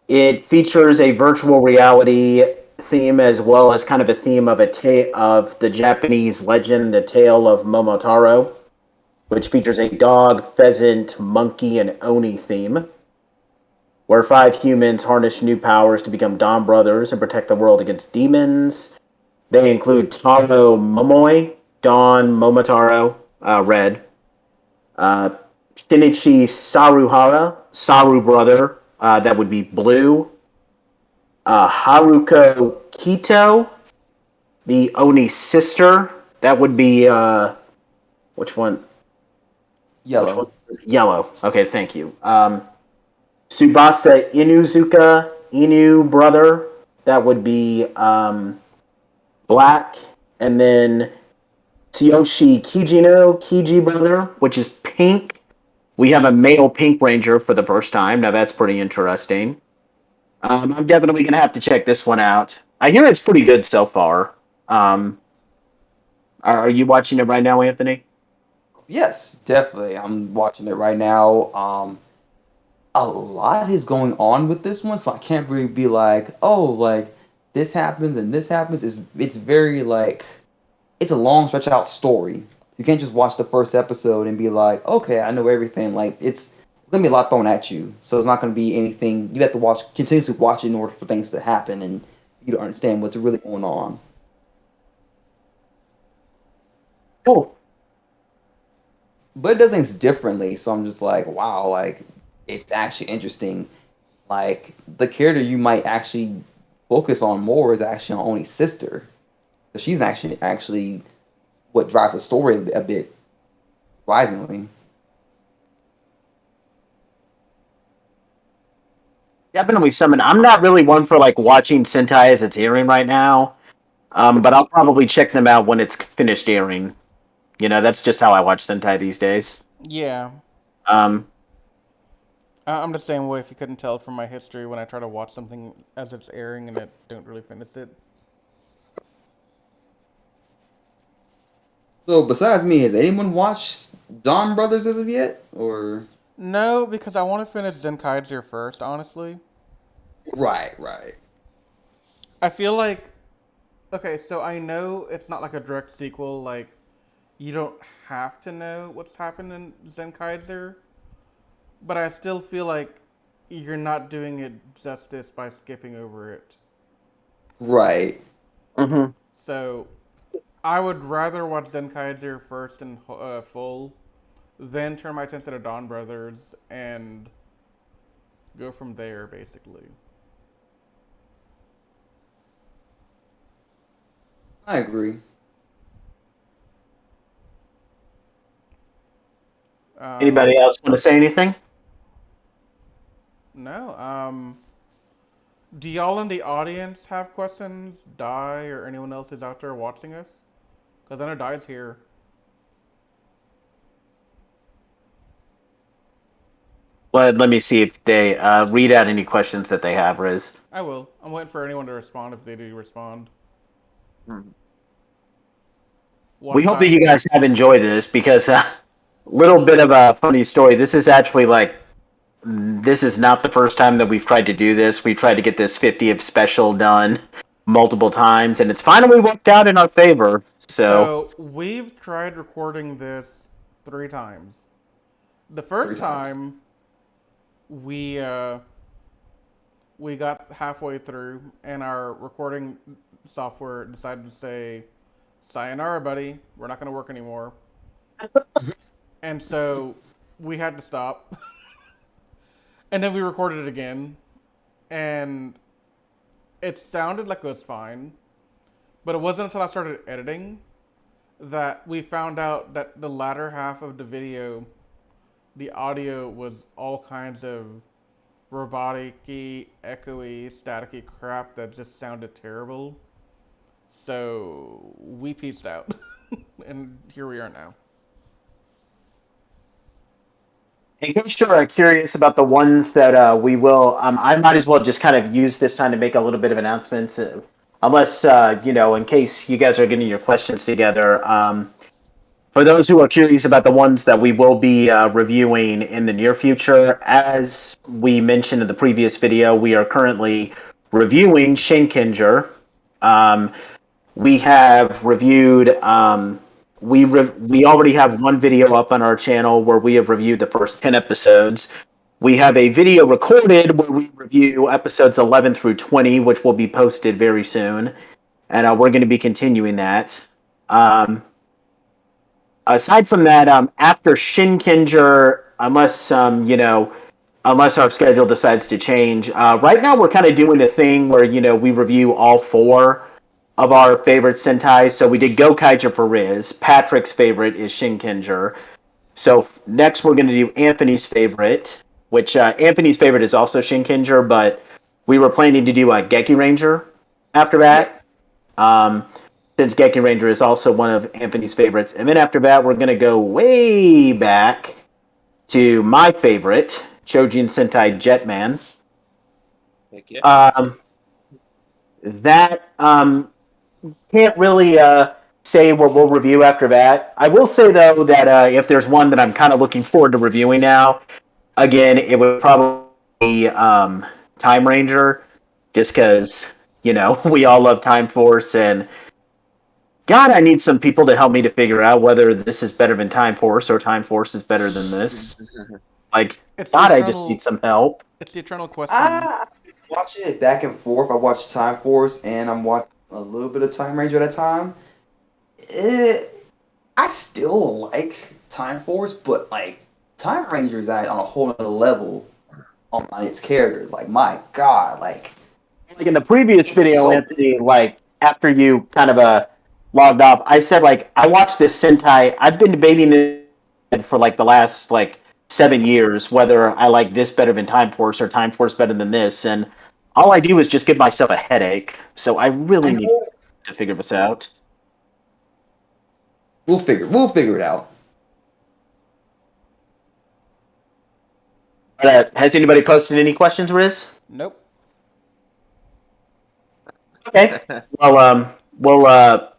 It features a virtual reality theme as well as kind of a theme of of the Japanese legend, the tale of Momotaro, which features a dog, pheasant, monkey, and oni theme, where 5 humans harness new powers to become Dawn Brothers and protect the world against demons. They include Taro Momoe, Dawn Momotaro, Red, uh, Shinichi Saruhara, Saru Brother, that would be Blue, Haruko Kito, the Oni sister, that would be, which one? Which one? Yellow. Yellow. Okay, thank you. Tsubasa Inuzuka, Inu brother, that would be black. And then Tsuyoshi Kijino, Kiji brother, which is pink. We have a male Pink Ranger for the first time. Now that's pretty interesting. I'm definitely going to have to check this one out. I hear it's pretty good so far. Um, are you watching it right now, Anthony? Yes, definitely. I'm watching it right now. A lot is going on with this one, so I can't really be like, oh, like this happens and this happens. It's very like it's a long stretch out story. You can't just watch the first episode and be like, okay, I know everything. Like it's gonna be a lot thrown at you, so it's not gonna be anything. You have to continuously watch it in order for things to happen and you to understand what's really going on. Cool. But it does things differently, so I'm just like, wow, like it's actually interesting. Like the character you might actually focus on more is actually on Oni's sister. So she's actually what drives the story a bit, surprisingly. Definitely something. I'm not really one for like watching Sentai as it's airing right now, but I'll probably check them out when it's finished airing. That's just how I watch Sentai these days. Yeah. Um, I'm the same way if you couldn't tell from my history when I try to watch something as it's airing and I don't really finish it. So besides me, has anyone watched Donbrothers as of yet? Or No, because I want to finish Zenkaiser first, honestly. right. I feel like okay, so I know it's not like a direct sequel, like you don't have to know what's happened in Zenkaiser, but I still feel like you're not doing it justice by skipping over it. Right. mhm. So I would rather watch Zenkaiser first in full, then turn my attention to Dawn Brothers and go from there, basically. I agree. Anybody else want to say anything? No. Do y'all in the audience have questions? Die or anyone else who's out there watching us? Because I know Die's here. Let me see if they read out any questions that they have, Riz. I will. I'm waiting for anyone to respond if they do respond. Hmm. We One hope that time. you guys have enjoyed this because a little bit of a funny story. This is not the first time that we've tried to do this. We tried to get this 50th special done multiple times, and it's finally worked out in our favor. So, So we've tried recording this 3 times. The 3 first times. time we we got halfway through and our recording software decided to say, "Sayonara, buddy. We're not going to work anymore." And so we had to stop. And then we recorded it again, and it sounded like it was fine. But it wasn't until I started editing that we found out that the latter half of the video, the audio was all kinds of robotic-y, echoey, staticky crap that just sounded terrible. So we pieced out, and here we are now. in case you're curious about the ones that we will, I might as well just kind of use this time to make a little bit of announcements, unless in case you guys are getting your questions together. For those who are curious about the ones that we will be reviewing in the near future, as we mentioned in the previous video, we are currently reviewing Shinkenger. Um, we have reviewed. We already have one video up on our channel where we have reviewed the first 10 episodes. We have a video recorded where we review episodes 11 through 20, which will be posted very soon, and we're going to be continuing that. Aside from that, after Shinkenger, unless our schedule decides to change, right now we're kind of doing a thing where we review all four of our favorite Sentai. So we did Gokaiger for Riz. Patrick's favorite is Shinkenger. So next we're going to do Anthony's favorite, which Anthony's favorite is also Shinkenger, but we were planning to do a Geki Ranger after Yeah. that. Since Geki Ranger is also one of Anthony's favorites. And then after that, we're going to go way back to my favorite, Chojin Sentai Jetman. Heck yeah. That can't really say what we'll review after that. I will say, though, that if there's one that I'm kind of looking forward to reviewing now, again, it would probably be Time Ranger, just because, we all love Time Force, and God, I need some people to help me to figure out whether this is better than Time Force or Time Force is better than this. Like, It's God, the I just need some help. It's the eternal question. I watch it back and forth. I watch Time Force and I'm watching a little bit of Time Ranger at a time. I still like Time Force, but like Time Ranger is on a whole other level on its characters. Like my God, like like in the previous video, Anthony, like after you kind of logged off, I said like I watched this Sentai. I've been debating it for like the last like 7 years whether I like this better than Time Force or Time Force better than this, and all I do is just give myself a headache. So I really need to figure this out. We'll figure it out. Has anybody posted any questions, Riz? Nope. Okay. Well, we'll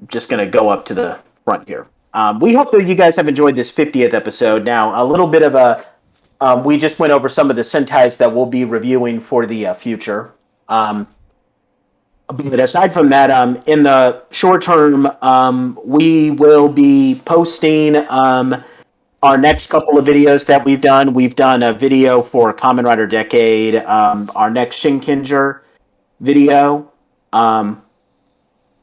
just gonna go up to the front here. We hope that you guys have enjoyed this 50th episode. Now, a little bit of a we just went over some of the Sentais that we'll be reviewing for the future. But aside from that, in the short term, we will be posting our next couple of videos that we've done. We've done a video for Kamen Rider Decade, our next Shinkenger video.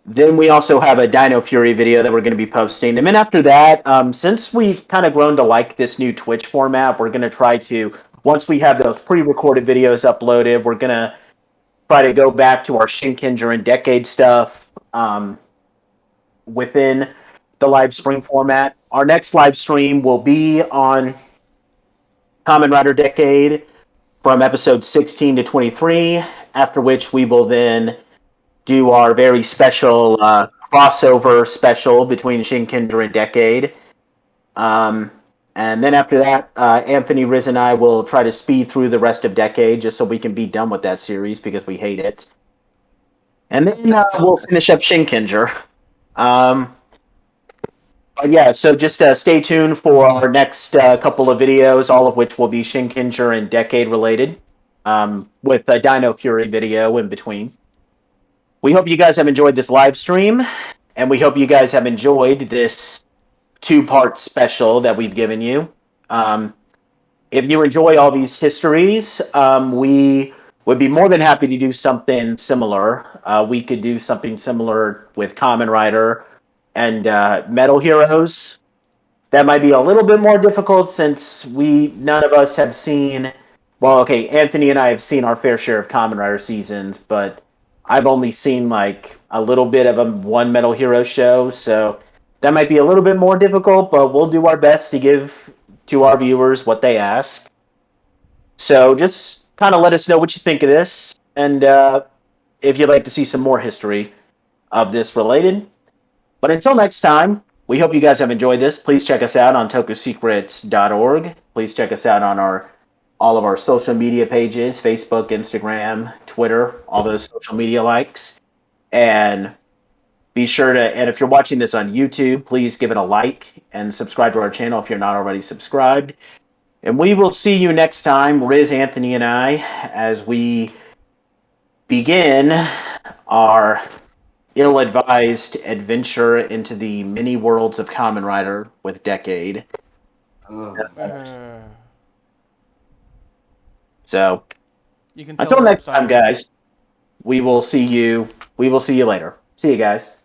Then we also have a Dino Fury video that we're going to be posting. And then after that, since we've kind of grown to like this new Twitch format, we're going to try to, once we have those pre-recorded videos uploaded, we're going to try to go back to our Shinkenger and Decade stuff within the live stream format. Our next live stream will be on Kamen Rider Decade from episode 16 to 23, after which we will then do our very special crossover special between Shinkenger and Decade. And then after that, Anthony, Riz, and I will try to speed through the rest of Decade just so we can be done with that series because we hate it. And then we'll finish up Shinkenger. But yeah, so just stay tuned for our next couple of videos, all of which will be Shinkenger and Decade related, with a Dino Fury video in between. We hope you guys have enjoyed this live stream, and we hope you guys have enjoyed this 2-part special that we've given you. If you enjoy all these histories, we would be more than happy to do something similar. We could do something similar with Kamen Rider and Metal Heroes. That might be a little bit more difficult since none of us have seen. Well, okay, Anthony and I have seen our fair share of Kamen Rider seasons, but I've only seen like a little bit of one Metal Hero show, so that might be a little bit more difficult, but we'll do our best to give to our viewers what they ask. So just kind of let us know what you think of this, and if you'd like to see some more history of this related. But until next time, we hope you guys have enjoyed this. Please check us out on tokusecrets.org. Please check us out on all of our social media pages, Facebook, Instagram, Twitter, all those social media likes. And be sure to, and if you're watching this on YouTube, please give it a like and subscribe to our channel if you're not already subscribed. And we will see you next time, Riz, Anthony, and I, as we begin our ill-advised adventure into the many worlds of Kamen Rider with Decade. So, You can until tell next we're time, excited. guys, we will see you later. See you guys.